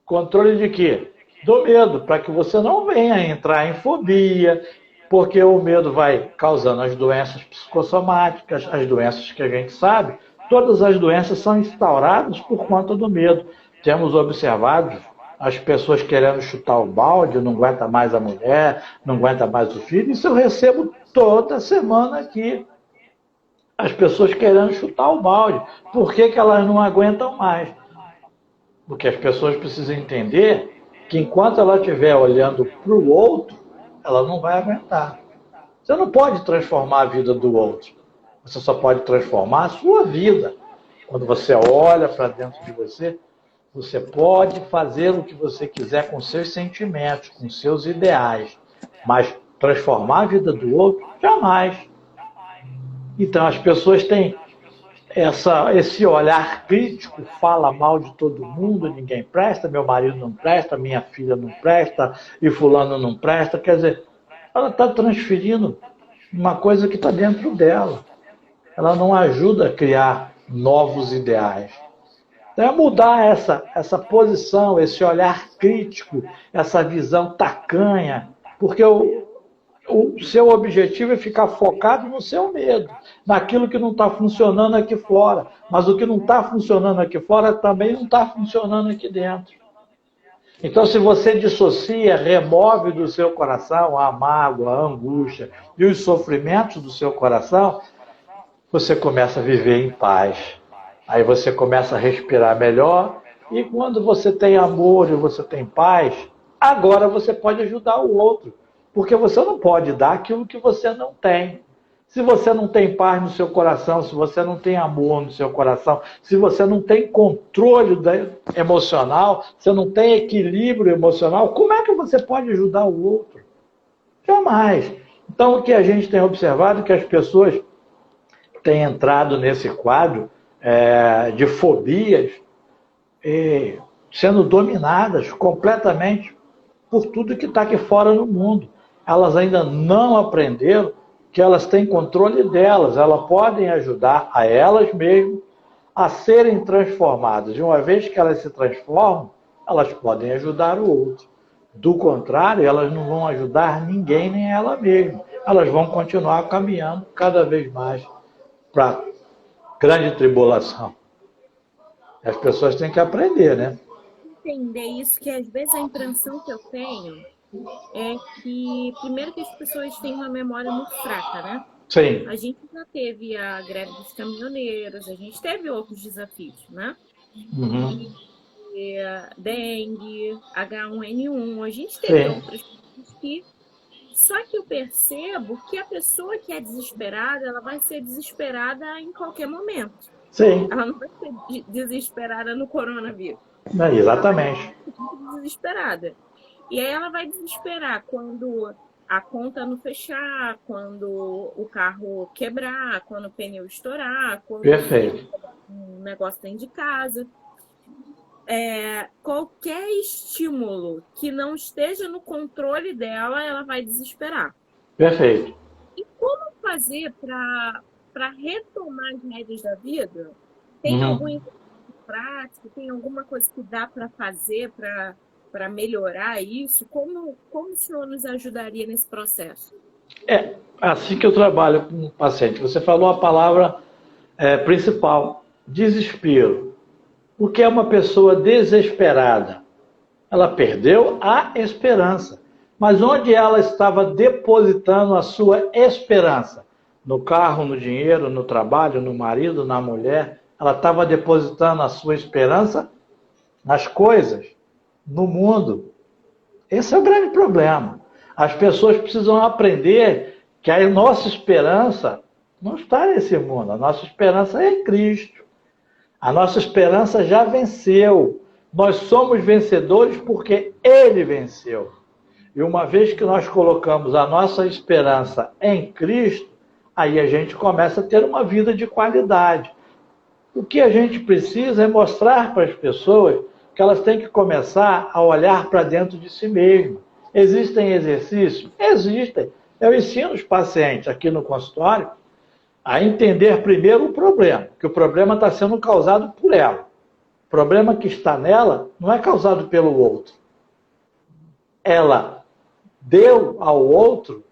[SPEAKER 2] Controle de quê? Do medo, para que você não venha entrar em fobia, porque o medo vai causando as doenças psicossomáticas, as doenças que a gente sabe. Todas as doenças são instauradas por conta do medo. Temos observado as pessoas querendo chutar o balde, não aguenta mais a mulher, não aguenta mais o filho. Isso eu recebo toda semana aqui. As pessoas querendo chutar o balde. Por que elas não aguentam mais? Porque as pessoas precisam entender que enquanto ela estiver olhando para o outro, ela não vai aguentar. Você não pode transformar a vida do outro. Você só pode transformar a sua vida. Quando você olha para dentro de você, você pode fazer o que você quiser com seus sentimentos, com seus ideais. Mas transformar a vida do outro, jamais. Então as pessoas têm esse olhar crítico, fala mal de todo mundo, ninguém presta, meu marido não presta, minha filha não presta, e fulano não presta. Quer dizer, ela está transferindo uma coisa que está dentro dela. Ela não ajuda a criar novos ideais. Então é mudar essa posição, esse olhar crítico, essa visão tacanha, porque o seu objetivo é ficar focado no seu medo, naquilo que não está funcionando aqui fora. Mas o que não está funcionando aqui fora também não está funcionando aqui dentro. Então, se você dissocia, remove do seu coração a mágoa, a angústia e os sofrimentos do seu coração, você começa a viver em paz. Aí você começa a respirar melhor, e quando você tem amor e você tem paz, agora você pode ajudar o outro. Porque você não pode dar aquilo que você não tem. Se você não tem paz no seu coração, se você não tem amor no seu coração, se você não tem controle emocional, se não tem equilíbrio emocional, como é que você pode ajudar o outro? Jamais. Então, o que a gente tem observado é que as pessoas têm entrado nesse quadro de fobias, sendo dominadas completamente por tudo que está aqui fora no mundo. Elas ainda não aprenderam que elas têm controle delas, elas podem ajudar a elas mesmas a serem transformadas. De uma vez que elas se transformam, elas podem ajudar o outro. Do contrário, elas não vão ajudar ninguém, nem ela mesma. Elas vão continuar caminhando cada vez mais para a grande tribulação. As pessoas têm que aprender, né?
[SPEAKER 1] Entender isso, que às vezes a impressão que eu tenho é que, primeiro, que as pessoas têm uma memória muito fraca, né?
[SPEAKER 2] Sim.
[SPEAKER 1] A gente já teve a greve dos caminhoneiros, a gente teve outros desafios, né?
[SPEAKER 2] Uhum.
[SPEAKER 1] Dengue, H1N1, a gente teve
[SPEAKER 2] Sim.
[SPEAKER 1] outras coisas que... Só que eu percebo que a pessoa que é desesperada, ela vai ser desesperada em qualquer momento.
[SPEAKER 2] Sim.
[SPEAKER 1] Ela não vai ser desesperada no coronavírus.
[SPEAKER 2] Exatamente.
[SPEAKER 1] Ela vai ser desesperada. E aí ela vai desesperar quando a conta não fechar, quando o carro quebrar, quando o pneu estourar, quando
[SPEAKER 2] Perfeito.
[SPEAKER 1] um negócio dentro de casa. Qualquer estímulo que não esteja no controle dela, ela vai desesperar.
[SPEAKER 2] Perfeito.
[SPEAKER 1] E como fazer para retomar as rédeas da vida? Tem algum exercício prático? Tem alguma coisa que dá para fazer para melhorar isso? Como o senhor nos ajudaria nesse processo?
[SPEAKER 2] É assim que eu trabalho com o paciente. Você falou a palavra principal, desespero. O que é uma pessoa desesperada? Ela perdeu a esperança. Mas onde ela estava depositando a sua esperança? No carro, no dinheiro, no trabalho, no marido, na mulher. Ela estava depositando a sua esperança nas coisas, no mundo. Esse é o grande problema. As pessoas precisam aprender que a nossa esperança não está nesse mundo. A nossa esperança é Cristo. A nossa esperança já venceu. Nós somos vencedores porque Ele venceu. E uma vez que nós colocamos a nossa esperança em Cristo, aí a gente começa a ter uma vida de qualidade. O que a gente precisa é mostrar para as pessoas que elas têm que começar a olhar para dentro de si mesmas. Existem exercícios? Existem. Eu ensino os pacientes aqui no consultório a entender primeiro o problema, que o problema está sendo causado por ela. O problema que está nela não é causado pelo outro. Ela deu ao outro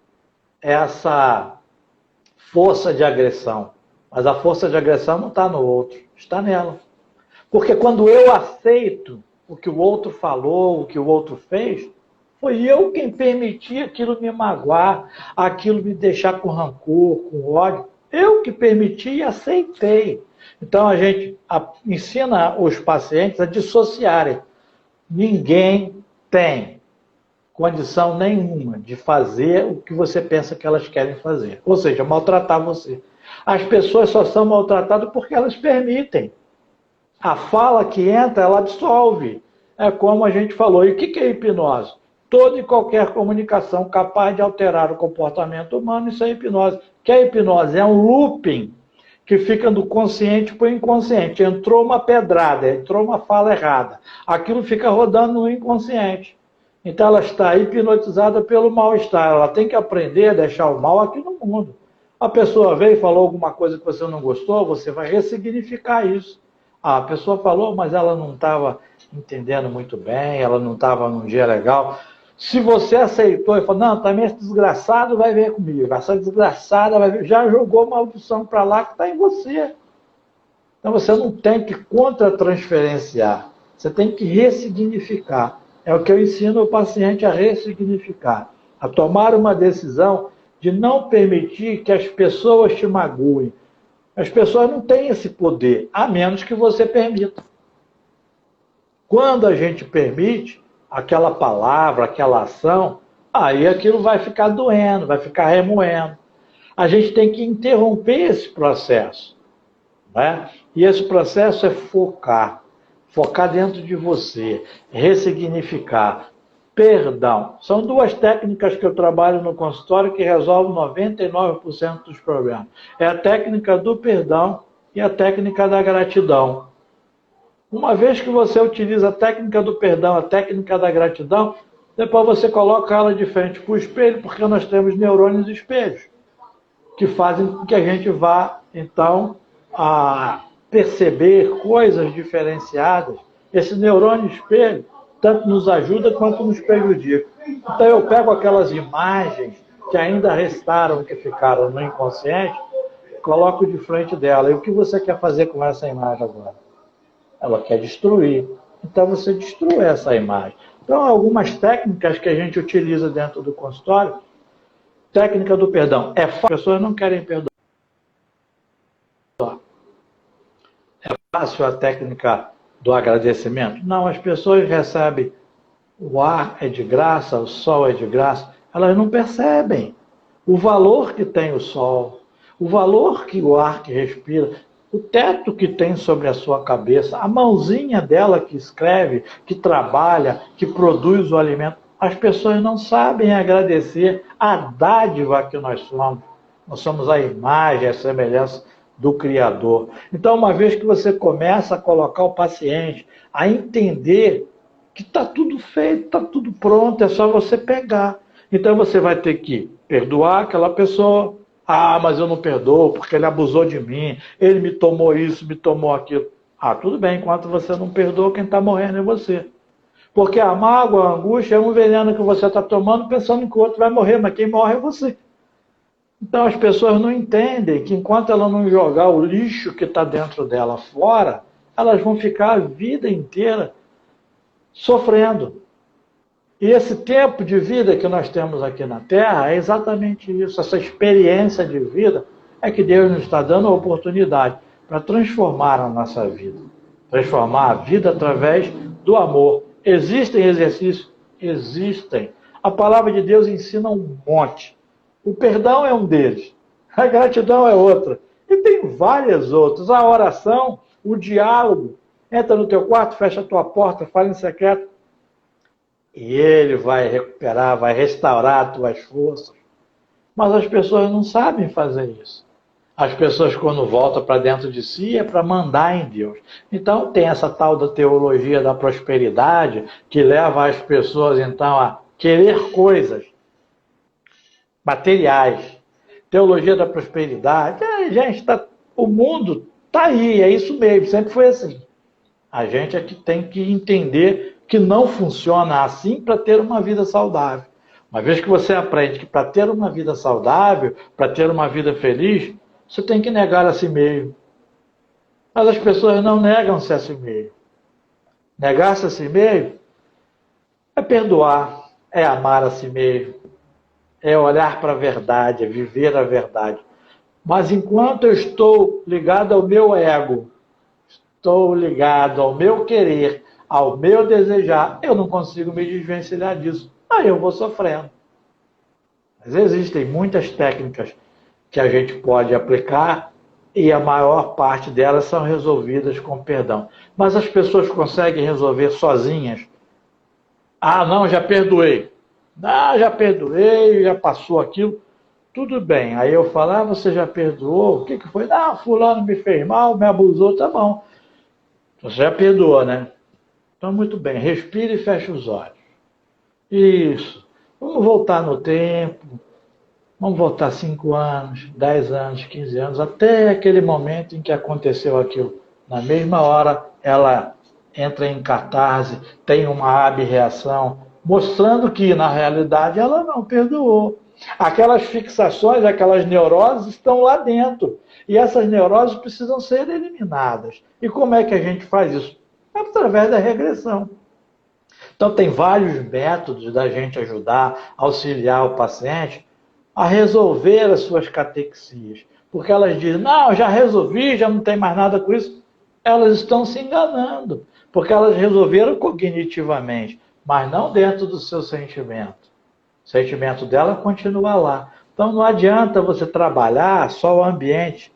[SPEAKER 2] essa força de agressão, mas a força de agressão não está no outro, está nela. Porque quando eu aceito o que o outro falou, o que o outro fez, foi eu quem permiti aquilo me magoar, aquilo me deixar com rancor, com ódio. Eu que permiti e aceitei. Então a gente ensina os pacientes a dissociarem. Ninguém tem condição nenhuma de fazer o que você pensa que elas querem fazer. Ou seja, maltratar você. As pessoas só são maltratadas porque elas permitem. A fala que entra, ela absolve. É como a gente falou. E o que é hipnose? Toda e qualquer comunicação capaz de alterar o comportamento humano, isso é hipnose. O que é hipnose? É um looping que fica do consciente para o inconsciente. Entrou uma pedrada, entrou uma fala errada. Aquilo fica rodando no inconsciente. Então ela está hipnotizada pelo mal-estar. Ela tem que aprender a deixar o mal aqui no mundo. A pessoa veio e falou alguma coisa que você não gostou, você vai ressignificar isso. A pessoa falou, mas ela não estava entendendo muito bem, ela não estava num dia legal. Se você aceitou e falou, não, também esse desgraçado vai ver comigo, essa desgraçada vai ver, já jogou maldição para lá que está em você. Então você não tem que contra-transferenciar, você tem que ressignificar. É o que eu ensino o paciente a ressignificar, a tomar uma decisão de não permitir que as pessoas te magoem. As pessoas não têm esse poder, a menos que você permita. Quando a gente permite aquela palavra, aquela ação, aí aquilo vai ficar doendo, vai ficar remoendo. A gente tem que interromper esse processo, né? E esse processo é focar dentro de você, ressignificar. Perdão. São duas técnicas que eu trabalho no consultório que resolvem 99% dos problemas. É a técnica do perdão e a técnica da gratidão. Uma vez que você utiliza a técnica do perdão, a técnica da gratidão, depois você coloca ela de frente para o espelho, porque nós temos neurônios espelhos, que fazem com que a gente vá, então, a perceber coisas diferenciadas. Esse neurônio espelho tanto nos ajuda quanto nos prejudica. Então eu pego aquelas imagens que ainda restaram, que ficaram no inconsciente, coloco de frente dela. E o que você quer fazer com essa imagem agora? Ela quer destruir. Então você destrui essa imagem. Então algumas técnicas que a gente utiliza dentro do consultório, técnica do perdão. É fácil, as pessoas não querem perdoar. É fácil a técnica do agradecimento? Não, as pessoas recebem o ar é de graça, o sol é de graça, elas não percebem o valor que tem o sol, o valor que o ar que respira, o teto que tem sobre a sua cabeça, a mãozinha dela que escreve, que trabalha, que produz o alimento. As pessoas não sabem agradecer a dádiva que nós somos. Nós somos a imagem, a semelhança do Criador. Então, uma vez que você começa a colocar o paciente a entender que está tudo feito, está tudo pronto, é só você pegar. Então, você vai ter que perdoar aquela pessoa. Ah, mas eu não perdoo porque ele abusou de mim, ele me tomou isso, me tomou aquilo. Ah, tudo bem, enquanto você não perdoa, quem está morrendo é você. Porque a mágoa, a angústia é um veneno que você está tomando pensando que o outro vai morrer, mas quem morre é você. Então as pessoas não entendem que enquanto ela não jogar o lixo que está dentro dela fora, elas vão ficar a vida inteira sofrendo. E esse tempo de vida que nós temos aqui na Terra é exatamente isso. Essa experiência de vida é que Deus nos está dando a oportunidade para transformar a nossa vida. Transformar a vida através do amor. Existem exercícios? Existem. A palavra de Deus ensina um monte. O perdão é um deles. A gratidão é outra. E tem várias outras. A oração, o diálogo. Entra no teu quarto, fecha a tua porta, fala em secreto. E ele vai recuperar, vai restaurar as tuas forças. Mas as pessoas não sabem fazer isso. As pessoas, quando voltam para dentro de si, é para mandar em Deus. Então, tem essa tal da teologia da prosperidade, que leva as pessoas, então, a querer coisas materiais. Teologia da prosperidade. Gente, o mundo está aí, é isso mesmo, sempre foi assim. A gente é que tem que entender que não funciona assim para ter uma vida saudável. Uma vez que você aprende que para ter uma vida saudável, para ter uma vida feliz, você tem que negar a si mesmo. Mas as pessoas não negam-se a si mesmo. Negar-se a si mesmo é perdoar, é amar a si mesmo, é olhar para a verdade, é viver a verdade. Mas enquanto eu estou ligado ao meu ego, estou ligado ao meu querer, ao meu desejar, eu não consigo me desvencilhar disso. Aí eu vou sofrendo. Mas existem muitas técnicas que a gente pode aplicar e a maior parte delas são resolvidas com perdão. Mas as pessoas conseguem resolver sozinhas. Ah, não, já perdoei. Ah, já perdoei, já passou aquilo. Tudo bem. Aí eu falo, ah, você já perdoou? O que foi? Ah, fulano me fez mal, me abusou, tá bom. Você já perdoou, né? Então, muito bem. Respire e feche os olhos. Isso. Vamos voltar no tempo. Vamos voltar 5 anos, 10 anos, 15 anos, até aquele momento em que aconteceu aquilo. Na mesma hora, ela entra em catarse, tem uma abreação, mostrando que, na realidade, ela não perdoou. Aquelas fixações, aquelas neuroses estão lá dentro. E essas neuroses precisam ser eliminadas. E como é que a gente faz isso? Através da regressão. Então, tem vários métodos da gente ajudar, auxiliar o paciente a resolver as suas catexias. Porque elas dizem, não, já resolvi, já não tem mais nada com isso. Elas estão se enganando, porque elas resolveram cognitivamente, mas não dentro do seu sentimento. O sentimento dela continua lá. Então não adianta você trabalhar só o ambiente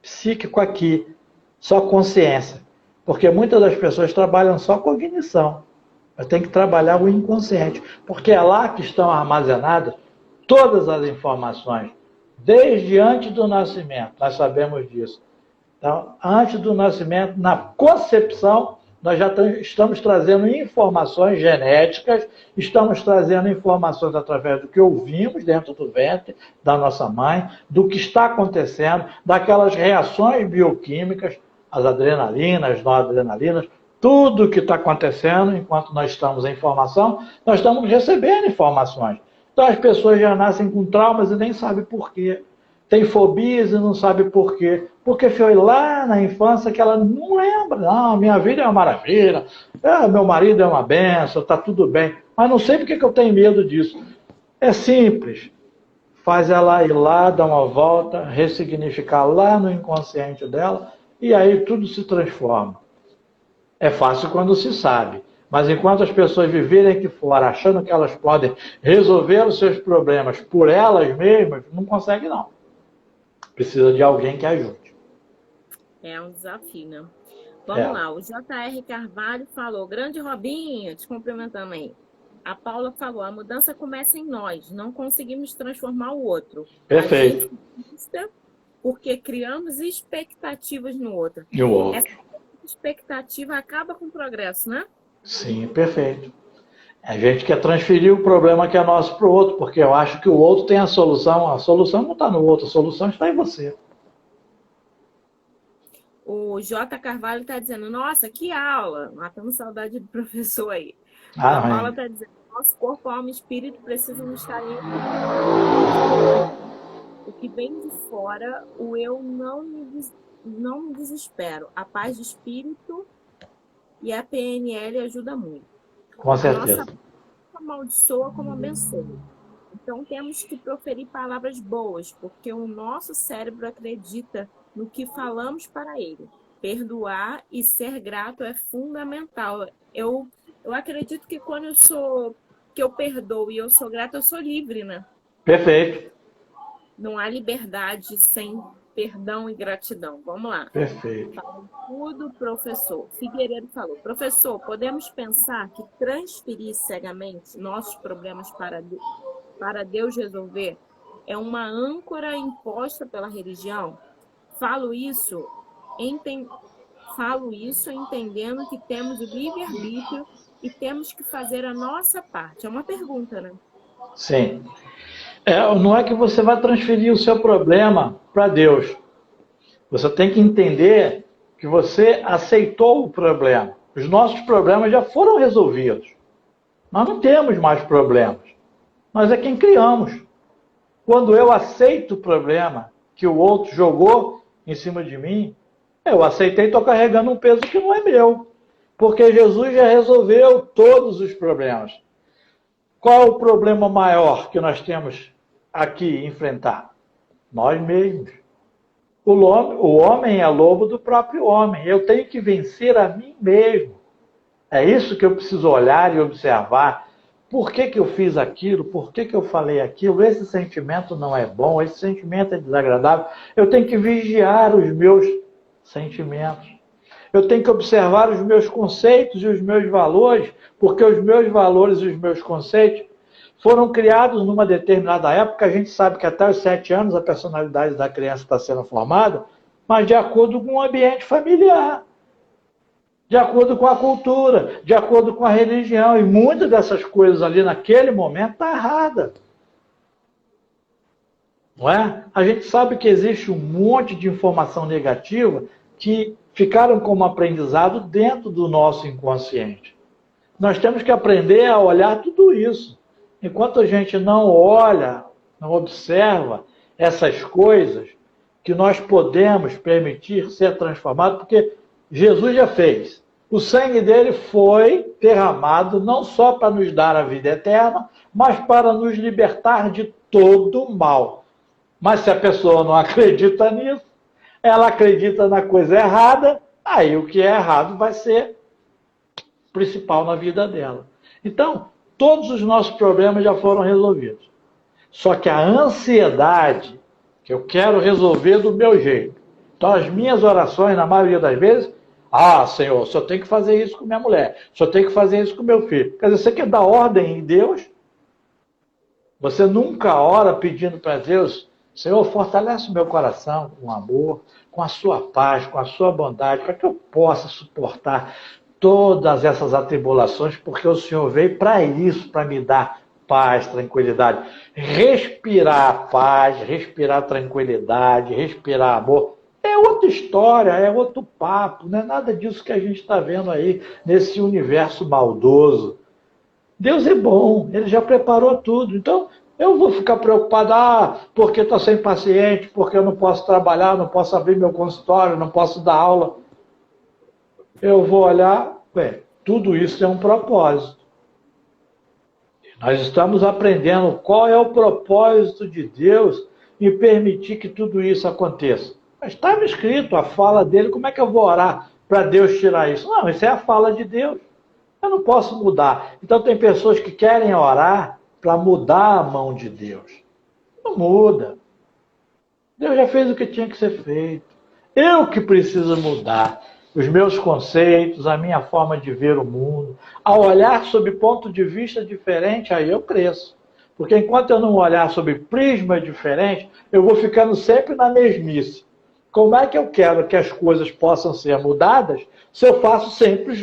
[SPEAKER 2] psíquico aqui, só consciência. Porque muitas das pessoas trabalham só cognição. Mas tem que trabalhar o inconsciente, porque é lá que estão armazenadas todas as informações, desde antes do nascimento, nós sabemos disso. Então, antes do nascimento, na concepção, nós já estamos trazendo informações genéticas, estamos trazendo informações através do que ouvimos dentro do ventre da nossa mãe, do que está acontecendo, daquelas reações bioquímicas, as adrenalinas, as noradrenalinas, tudo que está acontecendo enquanto nós estamos em formação, nós estamos recebendo informações. Então as pessoas já nascem com traumas e nem sabem por quê. Tem fobias e não sabem por quê. Porque foi lá na infância que ela não lembra. Não, minha vida é uma maravilha, meu marido é uma benção, está tudo bem. Mas não sei por que eu tenho medo disso. É simples. Faz ela ir lá, dar uma volta, ressignificar lá no inconsciente dela, e aí tudo se transforma. É fácil quando se sabe. Mas enquanto as pessoas viverem aqui fora achando que elas podem resolver os seus problemas por elas mesmas, não conseguem não. Precisa de alguém que ajude.
[SPEAKER 1] É um desafio, né? Vamos lá, o J.R. Carvalho falou, grande Robinho, te cumprimentando aí. A Paula falou, a mudança começa em nós, não conseguimos transformar o outro.
[SPEAKER 2] Perfeito.
[SPEAKER 1] A gente porque criamos expectativas no outro.
[SPEAKER 2] E o outro.
[SPEAKER 1] Essa expectativa acaba com o progresso, né?
[SPEAKER 2] Sim, perfeito. A gente quer transferir o problema que é nosso para o outro, porque eu acho que o outro tem a solução não está no outro, a solução está em você.
[SPEAKER 1] O J. Carvalho está dizendo, nossa, que aula! Matando saudade do professor aí.
[SPEAKER 2] Ah,
[SPEAKER 1] a Paula está dizendo, nosso corpo, alma e espírito precisam estar em... O que vem de fora, o eu não me desespero. A paz de espírito e a PNL ajuda muito.
[SPEAKER 2] Com
[SPEAKER 1] A nossa
[SPEAKER 2] certeza.
[SPEAKER 1] boca amaldiçoa como abençoa. Então temos que proferir palavras boas, porque o nosso cérebro acredita no que falamos para ele. Perdoar e ser grato é fundamental. Eu acredito que quando que eu perdoo e eu sou grata, eu sou livre, né?
[SPEAKER 2] Perfeito.
[SPEAKER 1] Não há liberdade sem perdão e gratidão. Vamos lá.
[SPEAKER 2] Perfeito.
[SPEAKER 1] Fala tudo, professor. Figueiredo falou: professor, podemos pensar que transferir cegamente nossos problemas para Deus resolver é uma âncora imposta pela religião? Falo isso, enten... Falo isso entendendo que temos o livre-arbítrio e temos que fazer a nossa parte. É uma pergunta, né?
[SPEAKER 2] Sim. Não é que você vai transferir o seu problema para Deus. Você tem que entender que você aceitou o problema. Os nossos problemas já foram resolvidos. Nós não temos mais problemas. Nós é quem criamos. Quando eu aceito o problema que o outro jogou em cima de mim, eu aceitei e estou carregando um peso que não é meu. Porque Jesus já resolveu todos os problemas. Qual é o problema maior que nós temos aqui enfrentar? Nós mesmos. O homem é lobo do próprio homem. Eu tenho que vencer a mim mesmo. É isso que eu preciso olhar e observar. Por que eu fiz aquilo? Por que eu falei aquilo? Esse sentimento não é bom, esse sentimento é desagradável. Eu tenho que vigiar os meus sentimentos. Eu tenho que observar os meus conceitos e os meus valores, porque os meus valores e os meus conceitos foram criados numa determinada época. A gente sabe que até os 7 anos a personalidade da criança está sendo formada, mas de acordo com o ambiente familiar, de acordo com a cultura, de acordo com a religião. E muitas dessas coisas ali naquele momento está errada. Não é? A gente sabe que existe um monte de informação negativa que ficaram como aprendizado dentro do nosso inconsciente. Nós temos que aprender a olhar tudo isso. Enquanto a gente não olha, não observa essas coisas, que nós podemos permitir ser transformado, porque Jesus já fez. O sangue dele foi derramado não só para nos dar a vida eterna, mas para nos libertar de todo o mal. Mas se a pessoa não acredita nisso, ela acredita na coisa errada, aí o que é errado vai ser principal na vida dela. Então, todos os nossos problemas já foram resolvidos. Só que a ansiedade, que eu quero resolver do meu jeito. Então, as minhas orações, na maioria das vezes, Senhor, o Senhor tem que fazer isso com minha mulher, o Senhor tem que fazer isso com meu filho. Quer dizer, você quer dar ordem em Deus? Você nunca ora pedindo para Deus: Senhor, fortalece o meu coração com amor, com a sua paz, com a sua bondade, para que eu possa suportar todas essas atribulações, porque o Senhor veio para isso, para me dar paz, tranquilidade. Respirar paz, respirar tranquilidade, respirar amor, é outra história, é outro papo, não é nada disso que a gente está vendo aí nesse universo maldoso. Deus é bom, Ele já preparou tudo. Então, eu vou ficar preocupado, porque estou sem paciente, porque eu não posso trabalhar, não posso abrir meu consultório, não posso dar aula. Eu vou olhar, tudo isso tem um propósito. Nós estamos aprendendo qual é o propósito de Deus em permitir que tudo isso aconteça. Mas estava escrito a fala dele, como é que eu vou orar para Deus tirar isso? Não, isso é a fala de Deus. Eu não posso mudar. Então tem pessoas que querem orar para mudar a mão de Deus. Não muda. Deus já fez o que tinha que ser feito. Eu que preciso mudar os meus conceitos, a minha forma de ver o mundo. Ao olhar sob ponto de vista diferente, aí eu cresço. Porque enquanto eu não olhar sob prisma diferente, eu vou ficando sempre na mesmice. Como é que eu quero que as coisas possam ser mudadas se eu faço sempre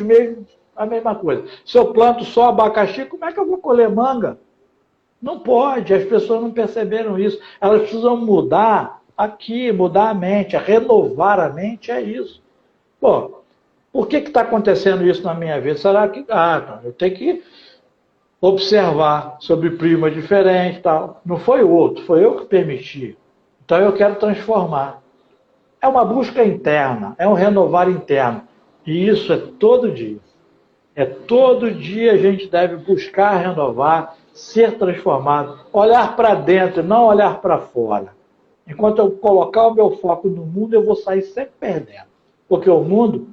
[SPEAKER 2] a mesma coisa? Se eu planto só abacaxi, como é que eu vou colher manga? Não pode, as pessoas não perceberam isso. Elas precisam mudar aqui, mudar a mente, renovar a mente, é isso. Pô, por que está acontecendo isso na minha vida? Será que... eu tenho que observar sobre prisma diferente e tal. Não foi o outro, foi eu que permiti. Então eu quero transformar. É uma busca interna, é um renovar interno. E isso é todo dia. É todo dia a gente deve buscar renovar, ser transformado, olhar para dentro, não olhar para fora. Enquanto eu colocar o meu foco no mundo, eu vou sair sempre perdendo. Porque o mundo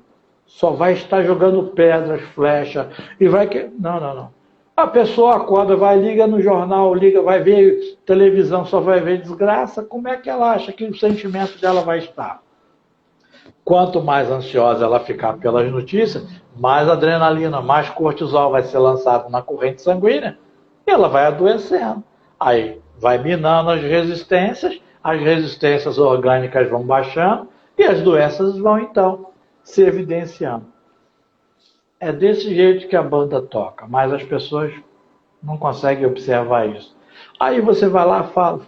[SPEAKER 2] só vai estar jogando pedras, flechas, e vai que. Não, não, não. A pessoa acorda, vai, liga no jornal, liga, vai ver televisão, só vai ver desgraça. Como é que ela acha que o sentimento dela vai estar? Quanto mais ansiosa ela ficar pelas notícias, mais adrenalina, mais cortisol vai ser lançado na corrente sanguínea e ela vai adoecendo. Aí vai minando as resistências orgânicas vão baixando e as doenças vão então se evidenciando. É desse jeito que a banda toca, mas as pessoas não conseguem observar isso. Aí você vai lá, fala.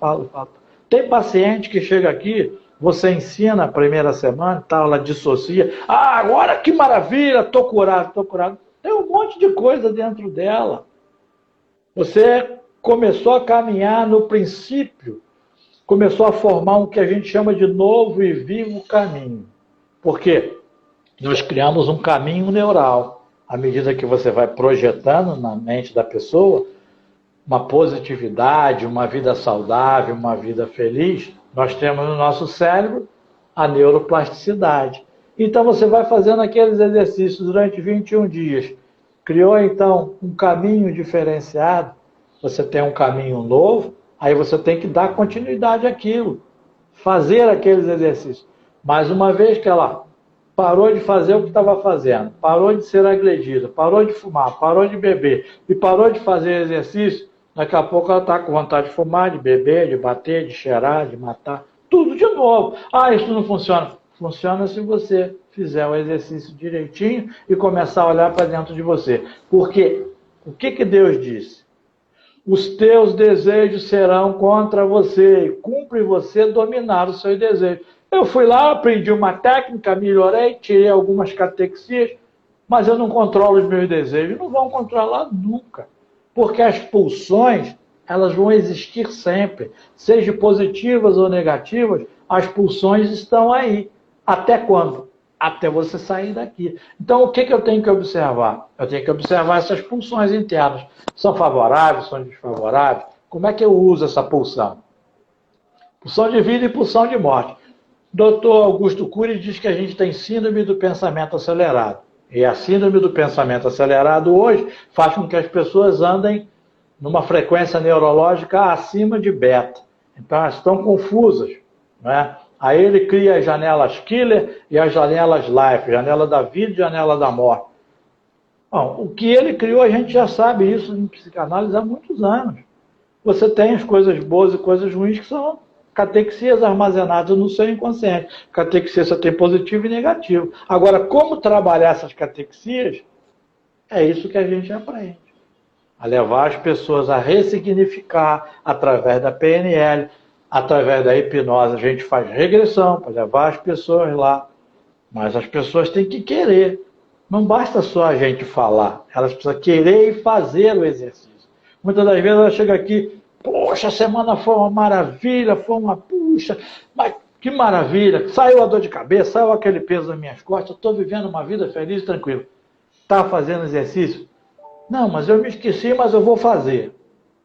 [SPEAKER 2] Tem paciente que chega aqui, você ensina a primeira semana, tá, ela dissocia. Ah, agora que maravilha, tô curado, tô curado. Tem um monte de coisa dentro dela. Você começou a caminhar no princípio, começou a formar um que a gente chama de novo e vivo caminho. Por quê? Nós criamos um caminho neural. À medida que você vai projetando na mente da pessoa uma positividade, uma vida saudável, uma vida feliz, nós temos no nosso cérebro a neuroplasticidade. Então você vai fazendo aqueles exercícios durante 21 dias. Criou então um caminho diferenciado, você tem um caminho novo, aí você tem que dar continuidade àquilo, fazer aqueles exercícios. Mas uma vez que ela parou de fazer o que estava fazendo, parou de ser agredida, parou de fumar, parou de beber e parou de fazer exercício, daqui a pouco ela está com vontade de fumar, de beber, de bater, de cheirar, de matar, tudo de novo. Ah, isso não funciona. Funciona se você fizer o exercício direitinho e começar a olhar para dentro de você. Porque o que Deus disse? Os teus desejos serão contra você e cumpre você dominar os seus desejos. Eu fui lá, aprendi uma técnica, melhorei, tirei algumas catexias, mas eu não controlo os meus desejos. Não vão controlar nunca. Porque as pulsões, elas vão existir sempre. Seja positivas ou negativas, as pulsões estão aí. Até quando? Até você sair daqui. Então, o que eu tenho que observar? Eu tenho que observar essas pulsões internas. São favoráveis, são desfavoráveis? Como é que eu uso essa pulsão? Pulsão de vida e pulsão de morte. Dr. Augusto Cury diz que a gente tem síndrome do pensamento acelerado. E a síndrome do pensamento acelerado hoje faz com que as pessoas andem numa frequência neurológica acima de beta. Então, elas estão confusas, não é? Aí ele cria as janelas killer e as janelas life, janela da vida e janela da morte. Bom, o que ele criou, a gente já sabe isso em psicanálise há muitos anos. Você tem as coisas boas e coisas ruins que são catexias armazenadas no seu inconsciente. Catexia só tem positivo e negativo. Agora, como trabalhar essas catexias, é isso que a gente aprende. A levar as pessoas a ressignificar através da PNL, através da hipnose. A gente faz regressão para levar as pessoas lá. Mas as pessoas têm que querer. Não basta só a gente falar. Elas precisam querer e fazer o exercício. Muitas das vezes ela chega aqui, poxa, a semana foi uma maravilha, foi uma puxa, mas que maravilha, saiu a dor de cabeça, saiu aquele peso das minhas costas, eu estou vivendo uma vida feliz e tranquila. Está fazendo exercício? Não, mas eu me esqueci, mas eu vou fazer.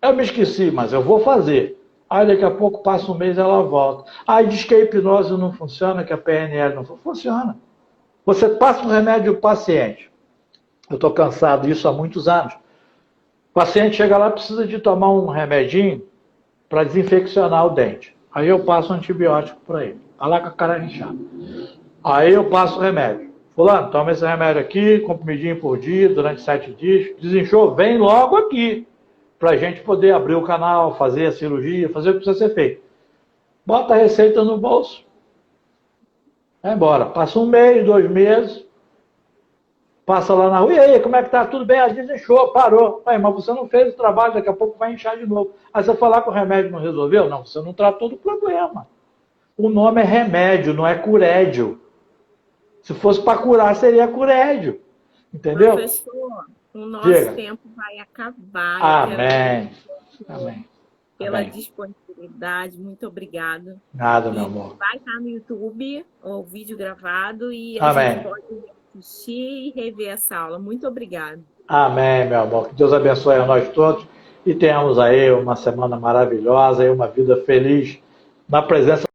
[SPEAKER 2] Eu me esqueci, mas eu vou fazer. Aí daqui a pouco passa um mês e ela volta. Aí diz que a hipnose não funciona, que a PNL não funciona. Você passa um remédio ao paciente. Eu estou cansado disso há muitos anos. O paciente chega lá e precisa de tomar um remedinho para desinfeccionar o dente. Aí eu passo um antibiótico para ele. Está lá com a cara inchada. Aí eu passo o remédio. Fulano, toma esse remédio aqui, comprimidinho por dia, durante 7 dias. Desinchou, vem logo aqui. Para a gente poder abrir o canal, fazer a cirurgia, fazer o que precisa ser feito. Bota a receita no bolso. Vai embora. Passa um mês, 2 meses. Passa lá na rua, e aí, como é que tá? Tudo bem? Às vezes inchou, parou. Aí, mas você não fez o trabalho, daqui a pouco vai inchar de novo. Aí você falar que o remédio não resolveu? Não, você não tratou do problema. O nome é remédio, não é curédio. Se fosse para curar, seria curédio. Entendeu?
[SPEAKER 1] Professor, o nosso tempo vai acabar.
[SPEAKER 2] Amém. Amém.
[SPEAKER 1] pela
[SPEAKER 2] Amém.
[SPEAKER 1] disponibilidade, muito obrigado.
[SPEAKER 2] Nada, meu
[SPEAKER 1] E
[SPEAKER 2] amor.
[SPEAKER 1] vai estar no YouTube o vídeo gravado e a
[SPEAKER 2] Amém.
[SPEAKER 1] gente pode assistir e rever essa aula. Muito obrigado.
[SPEAKER 2] Amém, meu amor. Que Deus abençoe a nós todos e tenhamos aí uma semana maravilhosa e uma vida feliz na presença